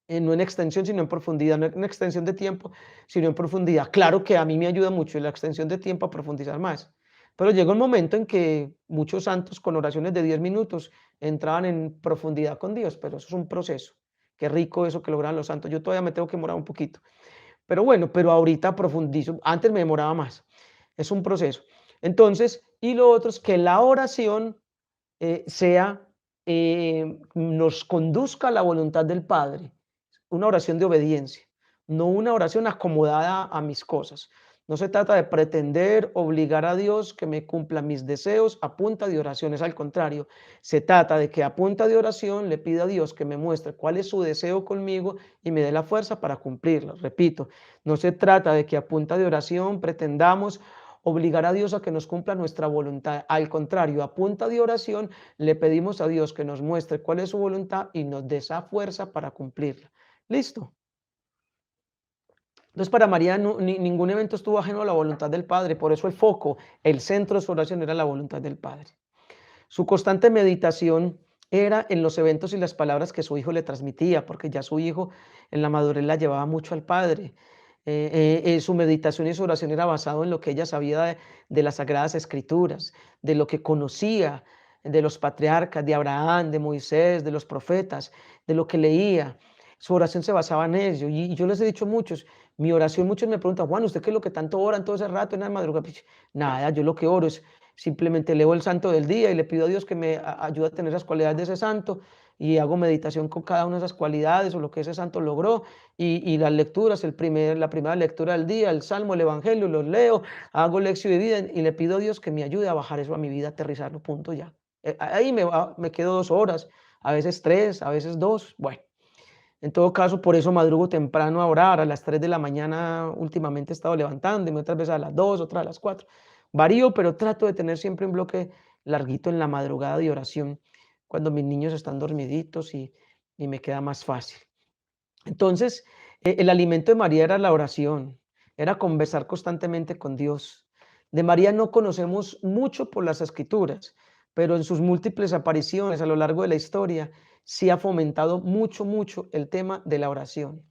S1: no en extensión, sino en profundidad, no en extensión de tiempo, sino en profundidad. Claro que a mí me ayuda mucho la extensión de tiempo a profundizar más, pero llega un momento en que muchos santos con oraciones de 10 minutos entraban en profundidad con Dios, pero eso es un proceso. Qué rico eso que logran los santos. Yo todavía me tengo que morar un poquito. Pero bueno, pero ahorita profundizo, antes me demoraba más, es un proceso. Entonces, y lo otro es que la oración nos conduzca a la voluntad del Padre, una oración de obediencia, no una oración acomodada a mis cosas. No se trata de pretender obligar a Dios que me cumpla mis deseos a punta de oraciones, al contrario, se trata de que a punta de oración le pida a Dios que me muestre cuál es su deseo conmigo y me dé la fuerza para cumplirlo. Repito, no se trata de que a punta de oración pretendamos obligar a Dios a que nos cumpla nuestra voluntad. Al contrario, a punta de oración le pedimos a Dios que nos muestre cuál es su voluntad y nos dé esa fuerza para cumplirla. ¿Listo? Entonces para María ningún evento estuvo ajeno a la voluntad del Padre, por eso el foco, el centro de su oración era la voluntad del Padre. Su constante meditación era en los eventos y las palabras que su hijo le transmitía, porque ya su hijo en la madurez la llevaba mucho al Padre. Su meditación y su oración era basado en lo que ella sabía de las Sagradas Escrituras, de lo que conocía, de los patriarcas, de Abraham, de Moisés, de los profetas, de lo que leía. Su oración se basaba en ello. Y yo les he dicho a muchos, mi oración, muchos me preguntan, Juan, ¿usted qué es lo que tanto oran todo ese rato en la madrugada? Pues, nada, yo lo que oro es simplemente leo el santo del día y le pido a Dios que me ayude a tener las cualidades de ese santo y hago meditación con cada una de esas cualidades o lo que ese santo logró y las lecturas, la primera lectura del día, el Salmo, el Evangelio, los leo, hago lección de vida y le pido a Dios que me ayude a bajar eso a mi vida, aterrizarlo, punto ya. Ahí me quedo 2 horas, a veces 3, a veces 2, bueno. En todo caso, por eso madrugo temprano a orar, a las 3 de la mañana últimamente he estado levantándome, otras veces a las 2, otras a las 4. Varío, pero trato de tener siempre un bloque larguito en la madrugada de oración, cuando mis niños están dormiditos y me queda más fácil. Entonces, el alimento de María era la oración, era conversar constantemente con Dios. De María no conocemos mucho por las escrituras, pero en sus múltiples apariciones a lo largo de la historia sí ha fomentado mucho, mucho el tema de la oración.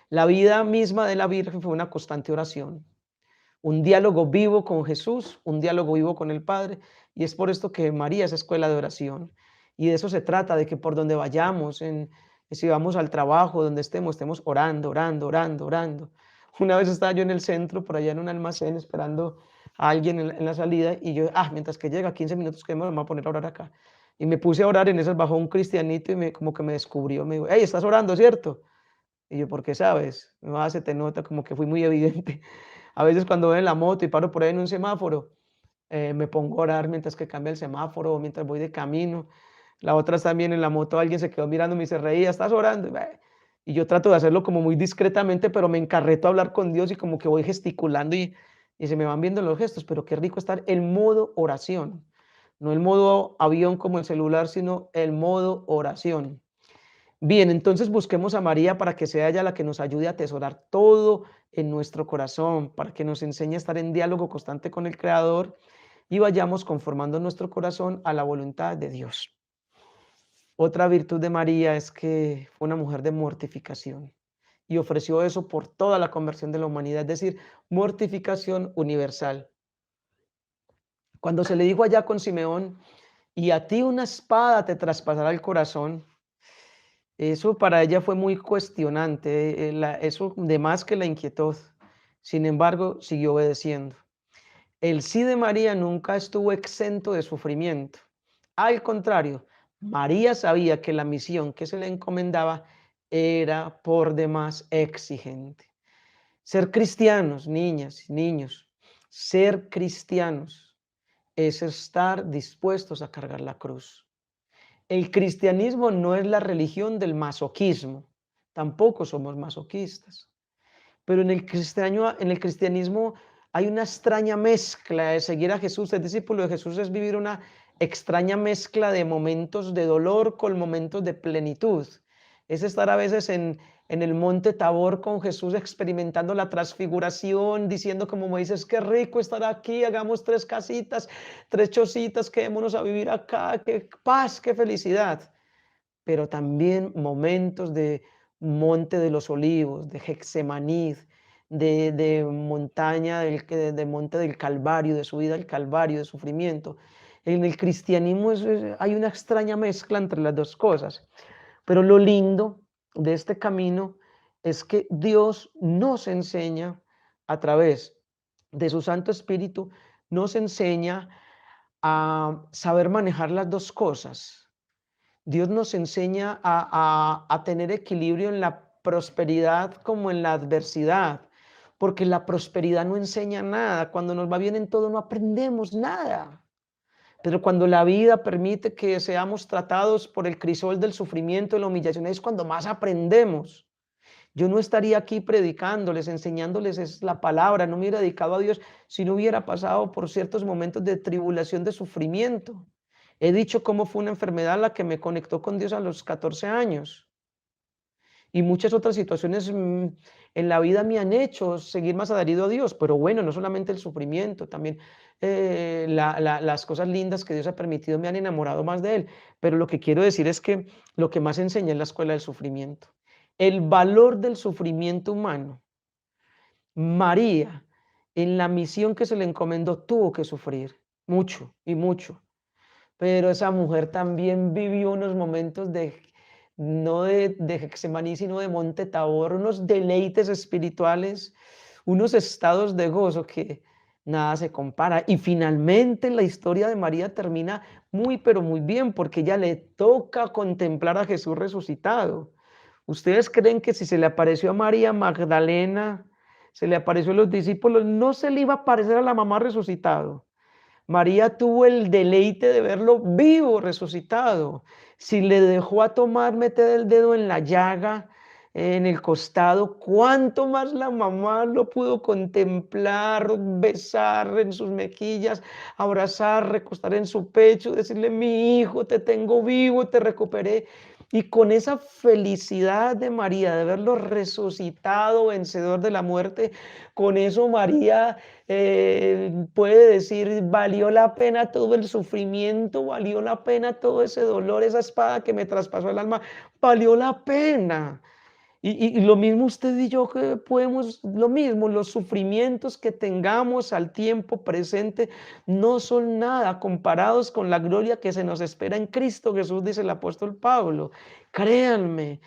S1: La vida misma de la Virgen fue una constante oración, un diálogo vivo con Jesús, un diálogo vivo con el Padre, y es por esto que María es escuela de oración. Y de eso se trata, de que por donde vayamos, si vamos al trabajo, donde estemos orando, orando, orando, orando. Una vez estaba yo en el centro, por allá en un almacén, esperando a alguien en la salida, y yo, mientras que llega, 15 minutos que me voy a poner a orar acá. Y me puse a orar, en esas bajó un cristianito y como que me descubrió, me dijo, hey, estás orando, ¿cierto? Y yo, ¿por qué sabes? No, se te nota, como que fui muy evidente. A veces cuando voy en la moto y paro por ahí en un semáforo, me pongo a orar mientras que cambia el semáforo o mientras voy de camino. La otra es también en la moto, alguien se quedó mirando y se reía, ¿estás orando? Y yo trato de hacerlo como muy discretamente, pero me encarreto a hablar con Dios y como que voy gesticulando y se me van viendo los gestos, pero qué rico estar en modo oración. No el modo avión como el celular, sino el modo oración. Bien, entonces busquemos a María para que sea ella la que nos ayude a atesorar todo en nuestro corazón, para que nos enseñe a estar en diálogo constante con el Creador y vayamos conformando nuestro corazón a la voluntad de Dios. Otra virtud de María es que fue una mujer de mortificación y ofreció eso por toda la conversión de la humanidad, es decir, mortificación universal. Cuando se le dijo allá con Simeón, y a ti una espada te traspasará el corazón, eso para ella fue muy cuestionante, eso de más que la inquietó. Sin embargo, siguió obedeciendo. El sí de María nunca estuvo exento de sufrimiento. Al contrario, María sabía que la misión que se le encomendaba era por demás exigente. Ser cristianos, niñas y niños, ser cristianos es estar dispuestos a cargar la cruz. El cristianismo no es la religión del masoquismo, tampoco somos masoquistas, pero en el cristianismo hay una extraña mezcla de seguir a Jesús, ser discípulo de Jesús es vivir una extraña mezcla de momentos de dolor con momentos de plenitud. Es estar a veces en el monte Tabor con Jesús experimentando la transfiguración, diciendo como Moisés, qué rico estar aquí, hagamos 3 casitas, 3 chocitas, quedémonos a vivir acá, qué paz, qué felicidad. Pero también momentos de Monte de los Olivos, de Getsemaní, de montaña, de Monte del Calvario, de subida al Calvario, de sufrimiento. En el cristianismo hay una extraña mezcla entre las dos cosas. Pero lo lindo de este camino es que Dios nos enseña a través de su Santo Espíritu, nos enseña a saber manejar las dos cosas. Dios nos enseña a tener equilibrio en la prosperidad como en la adversidad, porque la prosperidad no enseña nada. Cuando nos va bien en todo no aprendemos nada. Pero cuando la vida permite que seamos tratados por el crisol del sufrimiento y la humillación, es cuando más aprendemos. Yo no estaría aquí predicándoles, enseñándoles es la palabra, no me hubiera dedicado a Dios si no hubiera pasado por ciertos momentos de tribulación, de sufrimiento. He dicho cómo fue una enfermedad la que me conectó con Dios a los 14 años. Y muchas otras situaciones en la vida me han hecho seguir más adherido a Dios, pero bueno, no solamente el sufrimiento, también las cosas lindas que Dios ha permitido me han enamorado más de Él. Pero lo que quiero decir es que lo que más enseña es la escuela del sufrimiento. El valor del sufrimiento humano. María, en la misión que se le encomendó, tuvo que sufrir mucho y mucho. pero esa mujer también vivió unos momentos no de Getsemaní, sino de Monte Tabor, unos deleites espirituales, unos estados de gozo que nada se compara. Y finalmente la historia de María termina muy, pero muy bien, porque ella le toca contemplar a Jesús resucitado. ¿Ustedes creen que si se le apareció a María Magdalena, se le apareció a los discípulos, no se le iba a aparecer a la mamá resucitado? María tuvo el deleite de verlo vivo, resucitado. Si le dejó a tomar, meter el dedo en la llaga, en el costado, cuánto más la mamá lo pudo contemplar, besar en sus mejillas, abrazar, recostar en su pecho, decirle: mi hijo, te tengo vivo, te recuperé. Y con esa felicidad de María de verlo resucitado, vencedor de la muerte, con eso María puede decir: valió la pena todo el sufrimiento, valió la pena todo ese dolor, esa espada que me traspasó el alma, valió la pena. Y lo mismo usted y yo, que podemos, lo mismo, los sufrimientos que tengamos al tiempo presente no son nada comparados con la gloria que se nos espera en Cristo Jesús, dice el apóstol Pablo. Créanme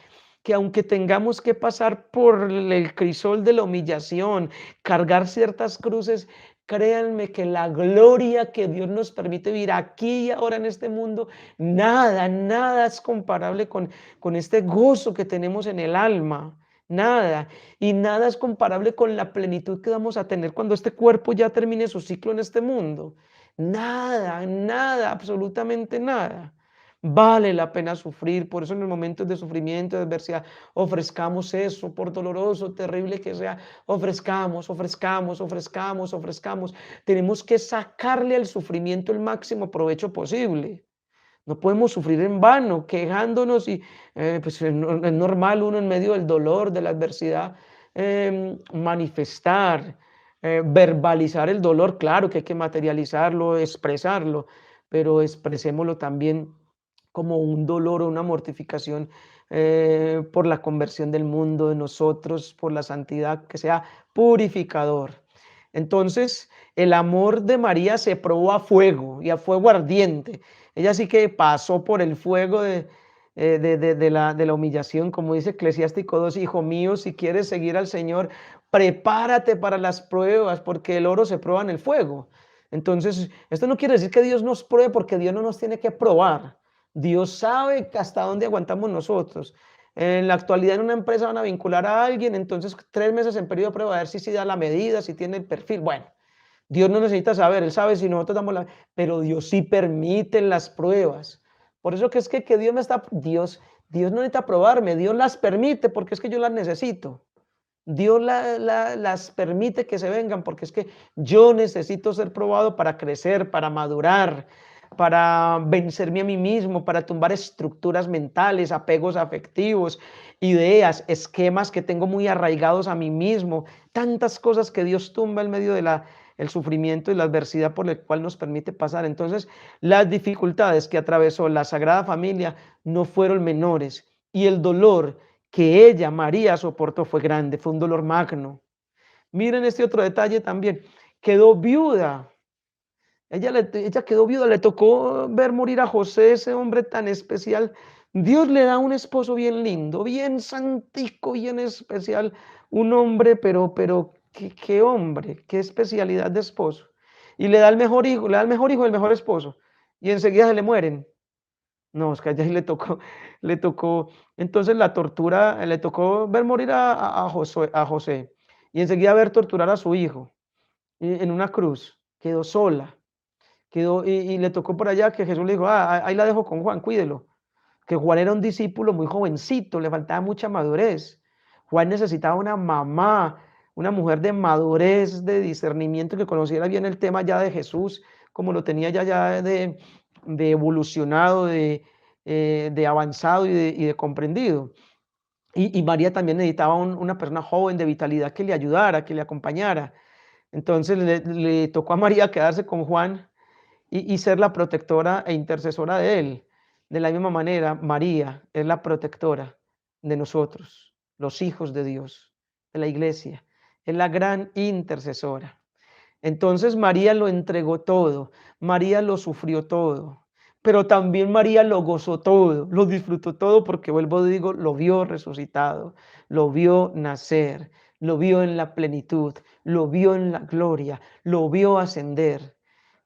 S1: que aunque tengamos que pasar por el crisol de la humillación, cargar ciertas cruces, créanme que la gloria que Dios nos permite vivir aquí y ahora en este mundo, nada, nada es comparable con este gozo que tenemos en el alma. Nada. Y nada es comparable con la plenitud que vamos a tener cuando este cuerpo ya termine su ciclo en este mundo. Nada, nada, absolutamente nada. Vale la pena sufrir, por eso en los momentos de sufrimiento, de adversidad, ofrezcamos eso, por doloroso, terrible que sea, ofrezcamos, ofrezcamos, ofrezcamos, ofrezcamos. Tenemos que sacarle al sufrimiento el máximo provecho posible. No podemos sufrir en vano, quejándonos y pues es normal uno en medio del dolor, de la adversidad, manifestar, verbalizar el dolor. Claro que hay que materializarlo, expresarlo, pero expresémoslo también como un dolor o una mortificación por la conversión del mundo, de nosotros, por la santidad, que sea purificador. Entonces, el amor de María se probó a fuego y a fuego ardiente. Ella sí que pasó por el fuego de la humillación, como dice Eclesiástico 2: hijo mío, si quieres seguir al Señor, prepárate para las pruebas, porque el oro se prueba en el fuego. Entonces, esto no quiere decir que Dios nos pruebe, porque Dios no nos tiene que probar. Dios sabe hasta dónde aguantamos nosotros. En la actualidad en una empresa van a vincular a alguien, entonces 3 meses en periodo de prueba, a ver si da la medida, si tiene el perfil. Bueno, Dios no necesita saber, Él sabe si nosotros damos la... Pero Dios sí permite las pruebas. Por eso que es que Dios me está... Dios no necesita probarme, Dios las permite porque es que yo las necesito. Dios las permite que se vengan porque es que yo necesito ser probado para crecer, para madurar, para vencerme a mí mismo, para tumbar estructuras mentales, apegos afectivos, ideas, esquemas que tengo muy arraigados a mí mismo, tantas cosas que Dios tumba en medio de el sufrimiento y la adversidad por el cual nos permite pasar. Entonces, las dificultades que atravesó la Sagrada Familia no fueron menores y el dolor que ella, María, soportó fue grande, fue un dolor magno. Miren este otro detalle también, quedó viuda. Ella quedó viuda, le tocó ver morir a José, ese hombre tan especial. Dios le da un esposo bien lindo, bien santico, bien especial, un hombre, pero qué hombre, qué especialidad de esposo. Y le da el mejor hijo, le da el mejor hijo, el mejor esposo. Y enseguida se le mueren. No, es que allá le tocó, entonces la tortura, le tocó ver morir a José y enseguida ver torturar a su hijo en una cruz. Quedó sola, y le tocó por allá que Jesús le dijo: ahí la dejo con Juan, cuídelo. Que Juan era un discípulo muy jovencito, le faltaba mucha madurez. Juan necesitaba una mamá, una mujer de madurez, de discernimiento, que conociera bien el tema ya de Jesús, como lo tenía ya de evolucionado, de avanzado y de comprendido. Y María también necesitaba una persona joven de vitalidad que le ayudara, que le acompañara. Entonces le tocó a María quedarse con Juan y ser la protectora e intercesora de él. De la misma manera, María es la protectora de nosotros, los hijos de Dios, de la iglesia. Es la gran intercesora. Entonces María lo entregó todo, María lo sufrió todo, pero también María lo gozó todo, lo disfrutó todo porque vuelvo digo, lo vio resucitado, lo vio nacer, lo vio en la plenitud, lo vio en la gloria, lo vio ascender.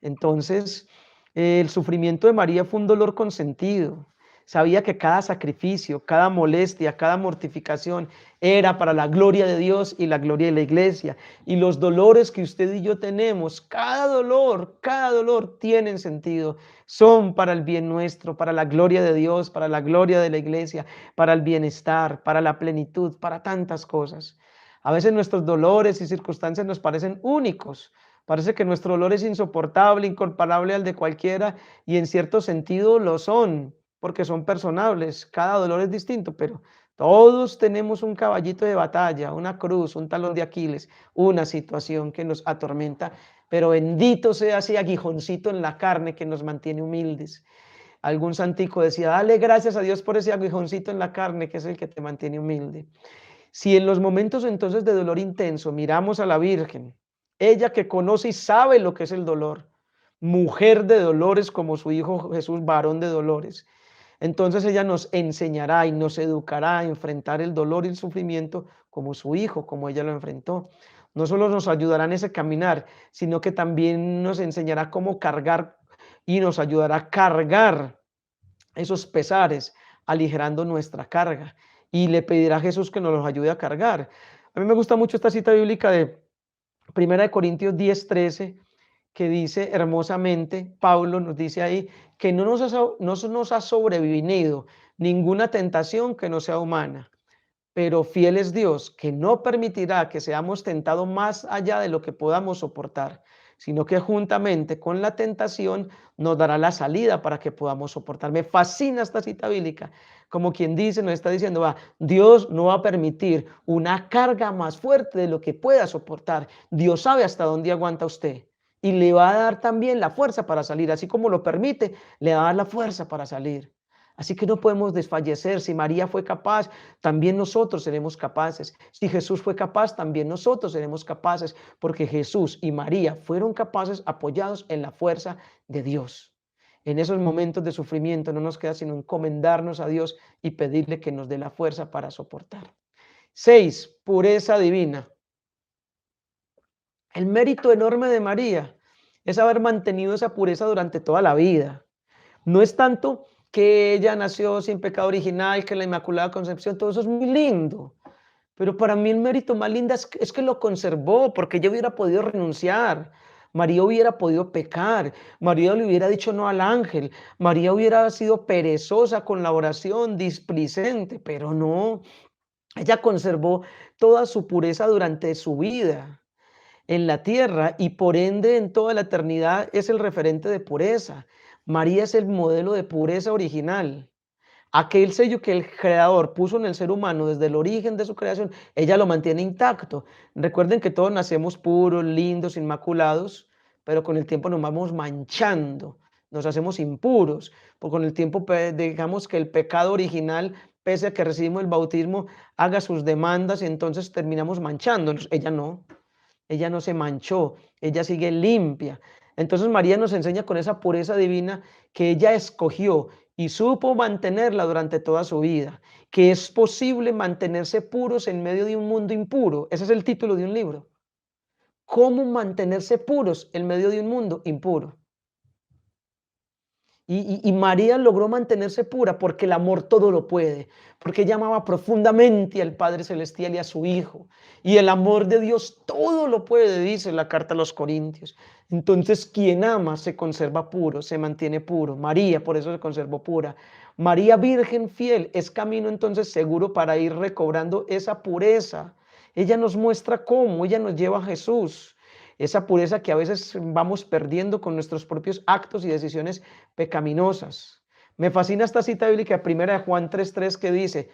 S1: Entonces, el sufrimiento de María fue un dolor consentido. Sabía que cada sacrificio, cada molestia, cada mortificación era para la gloria de Dios y la gloria de la iglesia. Y los dolores que usted y yo tenemos, cada dolor tienen sentido. Son para el bien nuestro, para la gloria de Dios, para la gloria de la iglesia, para el bienestar, para la plenitud, para tantas cosas. A veces nuestros dolores y circunstancias nos parecen únicos. Parece que nuestro dolor es insoportable, incomparable al de cualquiera, y en cierto sentido lo son, porque son personables. Cada dolor es distinto, pero todos tenemos un caballito de batalla, una cruz, un talón de Aquiles, una situación que nos atormenta, pero bendito sea ese aguijoncito en la carne que nos mantiene humildes. Algún santico decía, dale gracias a Dios por ese aguijoncito en la carne que es el que te mantiene humilde. Si en los momentos entonces de dolor intenso miramos a la Virgen, ella que conoce y sabe lo que es el dolor, mujer de dolores como su Hijo Jesús, varón de dolores, entonces ella nos enseñará y nos educará a enfrentar el dolor y el sufrimiento como su Hijo, como ella lo enfrentó. No solo nos ayudará en ese caminar, sino que también nos enseñará cómo cargar y nos ayudará a cargar esos pesares, aligerando nuestra carga. Y le pedirá a Jesús que nos los ayude a cargar. A mí me gusta mucho esta cita bíblica de 1 Corintios 10:13, que dice hermosamente, Pablo nos dice ahí, que no nos ha sobrevenido ninguna tentación que no sea humana, pero fiel es Dios, que no permitirá que seamos tentados más allá de lo que podamos soportar, sino que juntamente con la tentación nos dará la salida para que podamos soportar. Me fascina esta cita bíblica, como quien dice, nos está diciendo, va, Dios no va a permitir una carga más fuerte de lo que pueda soportar. Dios sabe hasta dónde aguanta usted y le va a dar también la fuerza para salir, así como lo permite, le va a dar la fuerza para salir. Así que no podemos desfallecer. Si María fue capaz, también nosotros seremos capaces. Si Jesús fue capaz, también nosotros seremos capaces, porque Jesús y María fueron capaces apoyados en la fuerza de Dios. En esos momentos de sufrimiento no nos queda sino encomendarnos a Dios y pedirle que nos dé la fuerza para soportar. 6. Pureza divina. El mérito enorme de María es haber mantenido esa pureza durante toda la vida. No es tanto que ella nació sin pecado original, que la Inmaculada Concepción, todo eso es muy lindo. Pero para mí el mérito más lindo es que lo conservó, porque ella hubiera podido renunciar. María hubiera podido pecar. María le hubiera dicho no al ángel. María hubiera sido perezosa con la oración, displicente, pero no. Ella conservó toda su pureza durante su vida en la tierra y por ende en toda la eternidad es el referente de pureza. María es el modelo de pureza original. Aquel sello que el creador puso en el ser humano desde el origen de su creación, ella lo mantiene intacto. Recuerden que todos nacemos puros, lindos, inmaculados, pero con el tiempo nos vamos manchando, nos hacemos impuros, porque con el tiempo dejamos que el pecado original, pese a que recibimos el bautismo, haga sus demandas y entonces terminamos manchándonos. Ella no se manchó, ella sigue limpia. Entonces María nos enseña con esa pureza divina que ella escogió y supo mantenerla durante toda su vida, que es posible mantenerse puros en medio de un mundo impuro. Ese es el título de un libro. ¿Cómo mantenerse puros en medio de un mundo impuro? Y María logró mantenerse pura porque el amor todo lo puede, porque ella amaba profundamente al Padre Celestial y a su Hijo. Y el amor de Dios todo lo puede, dice la carta a los Corintios. Entonces, quien ama se conserva puro, se mantiene puro. María, por eso se conservó pura. María Virgen fiel es camino entonces seguro para ir recobrando esa pureza. Ella nos muestra cómo, ella nos lleva a Jesús. Esa pureza que a veces vamos perdiendo con nuestros propios actos y decisiones pecaminosas. Me fascina esta cita bíblica, 1 Juan 3:3, que dice,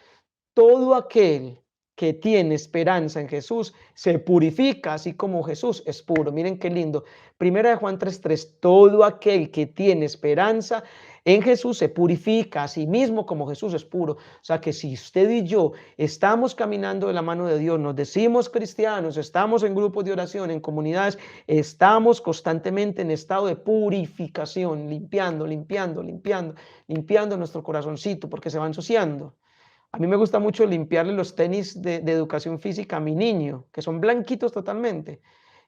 S1: todo aquel que tiene esperanza en Jesús se purifica así como Jesús es puro. Miren qué lindo. Primera de Juan 3:3, todo aquel que tiene esperanza en Jesús se purifica a sí mismo como Jesús es puro. O sea que si usted y yo estamos caminando de la mano de Dios, nos decimos cristianos, estamos en grupos de oración, en comunidades, estamos constantemente en estado de purificación, limpiando, limpiando, limpiando, limpiando nuestro corazoncito porque se va ensuciando. A mí me gusta mucho limpiarle los tenis de educación física a mi niño, que son blanquitos totalmente.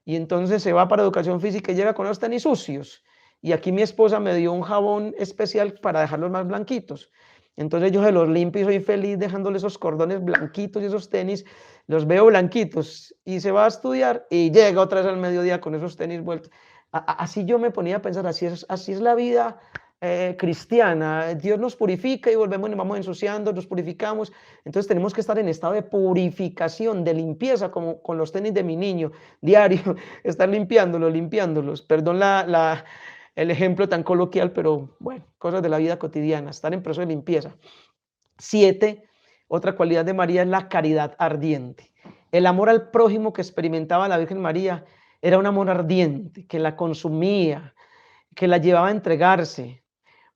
S1: Y entonces se va para educación física y llega con los tenis sucios. Y aquí mi esposa me dio un jabón especial para dejarlos más blanquitos. Entonces yo se los limpio y soy feliz dejándole esos cordones blanquitos y esos tenis, los veo blanquitos. Y se va a estudiar y llega otra vez al mediodía con esos tenis vueltos. Así yo me ponía a pensar, así es la vida cristiana. Dios nos purifica y volvemos y nos vamos ensuciando, nos purificamos. Entonces tenemos que estar en estado de purificación, de limpieza, como con los tenis de mi niño, diario, estar limpiándolos, limpiándolos. Perdón el ejemplo tan coloquial, pero bueno, cosas de la vida cotidiana, estar en proceso de limpieza. 7, otra cualidad de María es la caridad ardiente. El amor al prójimo que experimentaba la Virgen María era un amor ardiente, que la consumía, que la llevaba a entregarse.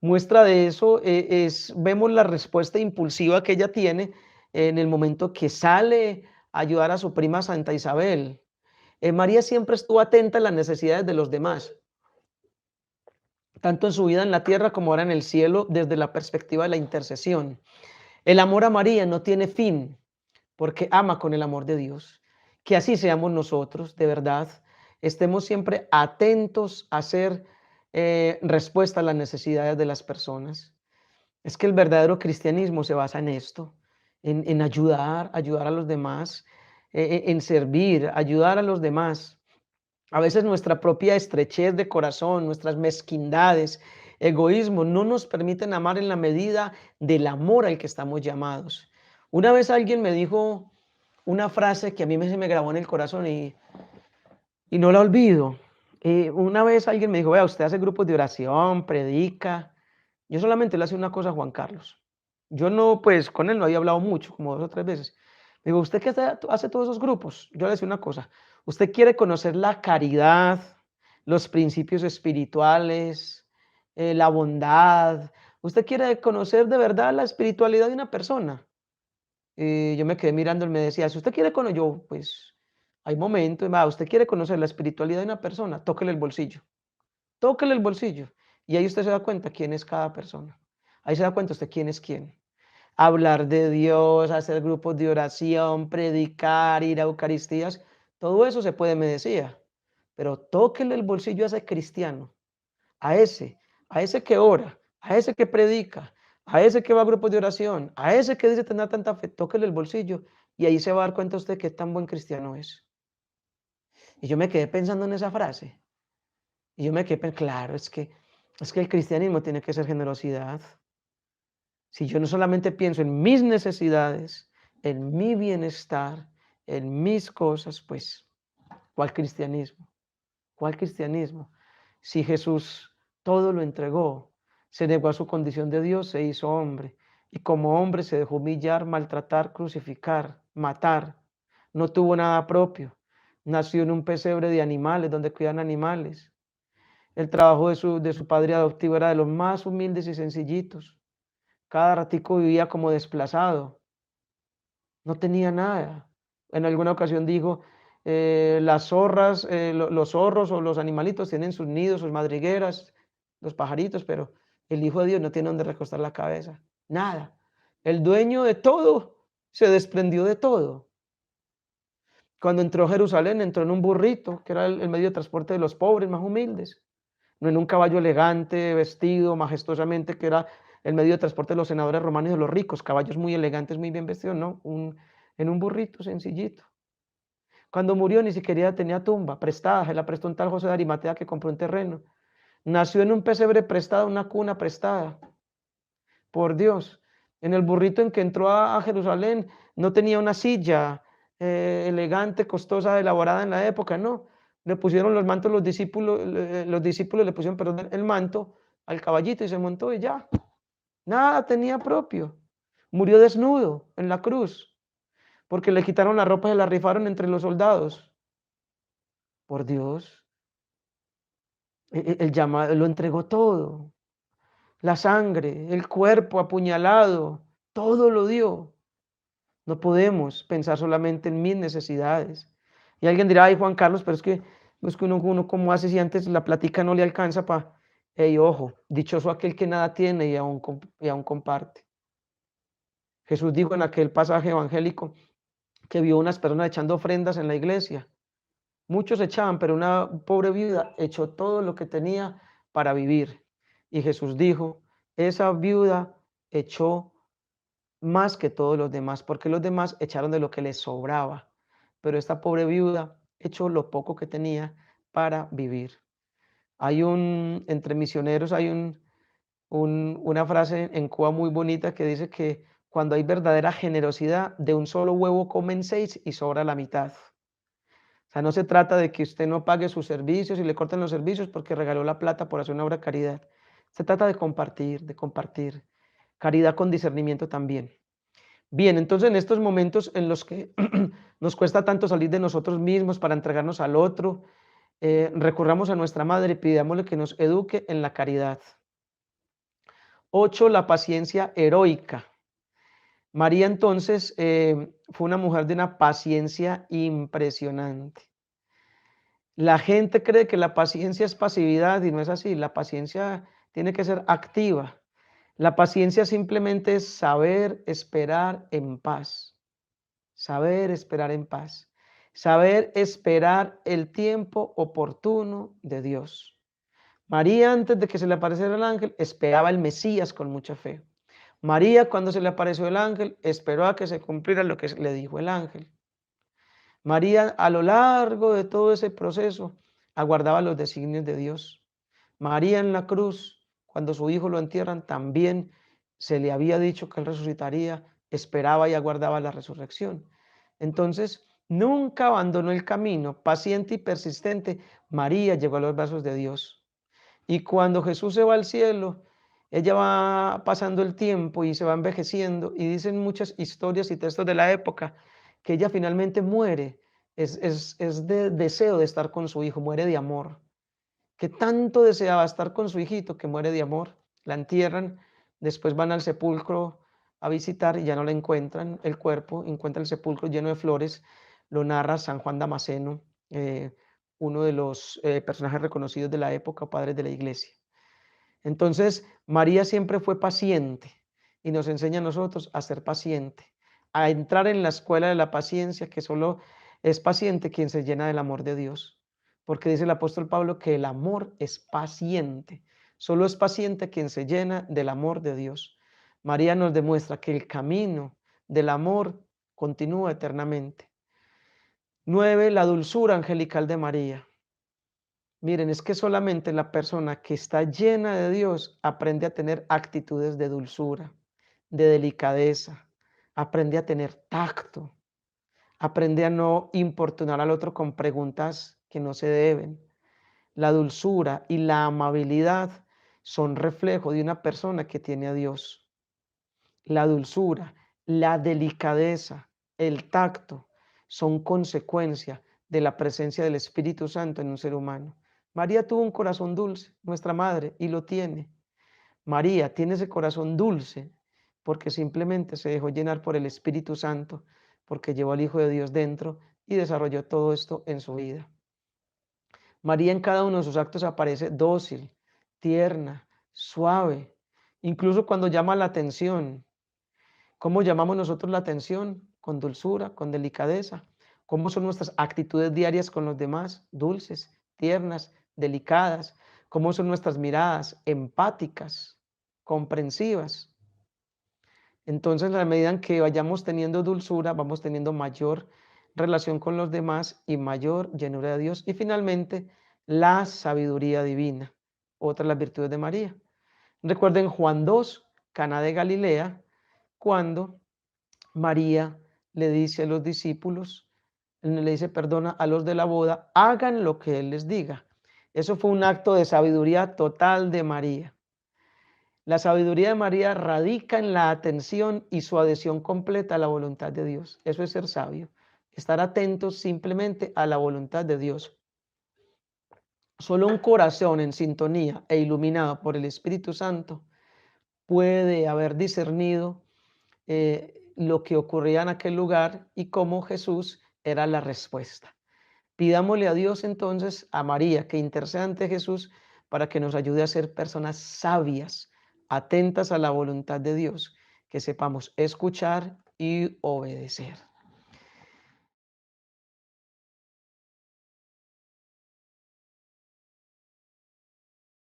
S1: Muestra de eso vemos la respuesta impulsiva que ella tiene en el momento que sale a ayudar a su prima Santa Isabel. María siempre estuvo atenta a las necesidades de los demás, tanto en su vida en la tierra como ahora en el cielo, desde la perspectiva de la intercesión. El amor a María no tiene fin, porque ama con el amor de Dios. Que así seamos nosotros, de verdad. Estemos siempre atentos a hacer respuesta a las necesidades de las personas. Es que el verdadero cristianismo se basa en esto, en ayudar, ayudar a los demás, en servir, ayudar a los demás. A veces nuestra propia estrechez de corazón, nuestras mezquindades, egoísmo, no nos permiten amar en la medida del amor al que estamos llamados. Una vez alguien me dijo una frase que a mí se me grabó en el corazón y no la olvido. Una vez alguien me dijo, vea, usted hace grupos de oración, predica. Yo solamente le hace una cosa a Juan Carlos. Yo no, pues con él no había hablado mucho, como 2 o 3 veces. Me digo, ¿usted qué hace todos esos grupos? Yo le decía una cosa, usted quiere conocer la caridad, los principios espirituales, la bondad. Usted quiere conocer de verdad la espiritualidad de una persona. Yo me quedé mirando, él me decía, si usted quiere conocer, yo, pues, hay momentos, usted quiere conocer la espiritualidad de una persona, tóquele el bolsillo. Tóquele el bolsillo. Y ahí usted se da cuenta quién es cada persona. Ahí se da cuenta usted quién es quién. Hablar de Dios, hacer grupos de oración, predicar, ir a Eucaristías, todo eso se puede, me decía. Pero tóquele el bolsillo a ese cristiano, a ese que ora, a ese que predica, a ese que va a grupos de oración, a ese que dice tener tanta fe, tóquele el bolsillo y ahí se va a dar cuenta usted qué tan buen cristiano es. Y yo me quedé pensando en esa frase. Y yo me quedé pensando, claro, es que el cristianismo tiene que ser generosidad. Si yo no solamente pienso en mis necesidades, en mi bienestar, en mis cosas, pues, ¿cuál cristianismo? ¿Cuál cristianismo? Si Jesús todo lo entregó, se negó a su condición de Dios, se hizo hombre, y como hombre se dejó humillar, maltratar, crucificar, matar. No tuvo nada propio. Nació en un pesebre de animales, donde cuidan animales. El trabajo de su padre adoptivo era de los más humildes y sencillitos. Cada ratico vivía como desplazado. No tenía nada. En alguna ocasión dijo, las zorras, los zorros o los animalitos tienen sus nidos, sus madrigueras, los pajaritos, pero el Hijo de Dios no tiene donde recostar la cabeza. Nada. El dueño de todo se desprendió de todo. Cuando entró a Jerusalén, entró en un burrito, que era el medio de transporte de los pobres más humildes. No en un caballo elegante, vestido majestuosamente, que era el medio de transporte de los senadores romanos y de los ricos, caballos muy elegantes, muy bien vestidos, no, en un burrito sencillito. Cuando murió ni siquiera tenía tumba, prestada, se la prestó un tal José de Arimatea que compró un terreno. Nació en un pesebre prestado, una cuna prestada, por Dios. En el burrito en que entró a Jerusalén no tenía una silla elegante, costosa, elaborada en la época, no. Le pusieron los mantos los discípulos le pusieron, perdón, el manto al caballito y se montó y ya. Nada tenía propio. Murió desnudo en la cruz. porque le quitaron la ropa y se la rifaron entre los soldados. Por Dios, el llamado lo entregó todo, la sangre, el cuerpo apuñalado, todo lo dio. No podemos pensar solamente en mis necesidades. Y alguien dirá, ay Juan Carlos, pero es que uno ¿cómo hace si antes la plática no le alcanza para... Ey, ojo, dichoso aquel que nada tiene y aún comparte. Jesús dijo en aquel pasaje evangélico que vio unas personas echando ofrendas en la iglesia. Muchos echaban, pero una pobre viuda echó todo lo que tenía para vivir. Y Jesús dijo, esa viuda echó más que todos los demás, porque los demás echaron de lo que les sobraba, pero esta pobre viuda echó lo poco que tenía para vivir. Entre misioneros hay una frase en Cuba muy bonita que dice que cuando hay verdadera generosidad, de un solo huevo comen 6 y sobra la mitad. O sea, no se trata de que usted no pague sus servicios y le corten los servicios porque regaló la plata por hacer una obra de caridad. Se trata de compartir, de compartir. Caridad con discernimiento también. Bien, entonces en estos momentos en los que nos cuesta tanto salir de nosotros mismos para entregarnos al otro, recurramos a nuestra madre y pidámosle que nos eduque en la caridad. 8. La paciencia heroica. María entonces fue una mujer de una paciencia impresionante. La gente cree que la paciencia es pasividad y no es así. La paciencia tiene que ser activa. La paciencia simplemente es saber esperar en paz. Saber esperar en paz. Saber esperar el tiempo oportuno de Dios. María, antes de que se le apareciera el ángel, esperaba el Mesías con mucha fe. María, cuando se le apareció el ángel, esperó a que se cumpliera lo que le dijo el ángel. María, a lo largo de todo ese proceso, aguardaba los designios de Dios. María en la cruz, cuando su hijo lo entierran, también se le había dicho que él resucitaría, esperaba y aguardaba la resurrección. Entonces, nunca abandonó el camino, paciente y persistente. María llegó a los brazos de Dios. Y cuando Jesús se va al cielo, ella va pasando el tiempo y se va envejeciendo, y dicen muchas historias y textos de la época que ella finalmente muere. Es de deseo de estar con su hijo, muere de amor. Que tanto deseaba estar con su hijito que muere de amor. La entierran, después van al sepulcro a visitar y ya no la encuentran el cuerpo, encuentra el sepulcro lleno de flores. Lo narra San Juan Damasceno, uno de los personajes reconocidos de la época, padres de la iglesia. Entonces, María siempre fue paciente y nos enseña a nosotros a ser paciente, a entrar en la escuela de la paciencia, que solo es paciente quien se llena del amor de Dios. Porque dice el apóstol Pablo que el amor es paciente. Solo es paciente quien se llena del amor de Dios. María nos demuestra que el camino del amor continúa eternamente. 9. La dulzura angelical de María. Miren, es que solamente la persona que está llena de Dios aprende a tener actitudes de dulzura, de delicadeza, aprende a tener tacto, aprende a no importunar al otro con preguntas que no se deben. La dulzura y la amabilidad son reflejo de una persona que tiene a Dios. La dulzura, la delicadeza, el tacto son consecuencia de la presencia del Espíritu Santo en un ser humano. María tuvo un corazón dulce, nuestra madre, y lo tiene. María tiene ese corazón dulce porque simplemente se dejó llenar por el Espíritu Santo, porque llevó al Hijo de Dios dentro y desarrolló todo esto en su vida. María en cada uno de sus actos aparece dócil, tierna, suave, incluso cuando llama la atención. ¿Cómo llamamos nosotros la atención? Con dulzura, con delicadeza. ¿Cómo son nuestras actitudes diarias con los demás? Dulces, tiernas, delicadas. ¿Cómo son nuestras miradas? Empáticas, comprensivas. Entonces, a medida en que vayamos teniendo dulzura, vamos teniendo mayor relación con los demás y mayor llenura de Dios. Y finalmente, la sabiduría divina, otra de las virtudes de María. Recuerden Juan 2, Caná de Galilea, cuando María le dice a los discípulos, le dice, perdona, a los de la boda, hagan lo que Él les diga. Eso fue un acto de sabiduría total de María. La sabiduría de María radica en la atención y su adhesión completa a la voluntad de Dios. Eso es ser sabio, estar atentos simplemente a la voluntad de Dios. Solo un corazón en sintonía e iluminado por el Espíritu Santo puede haber discernido lo que ocurría en aquel lugar y cómo Jesús era la respuesta. Pidámosle a Dios entonces, a María, que interceda ante Jesús para que nos ayude a ser personas sabias, atentas a la voluntad de Dios, que sepamos escuchar y obedecer.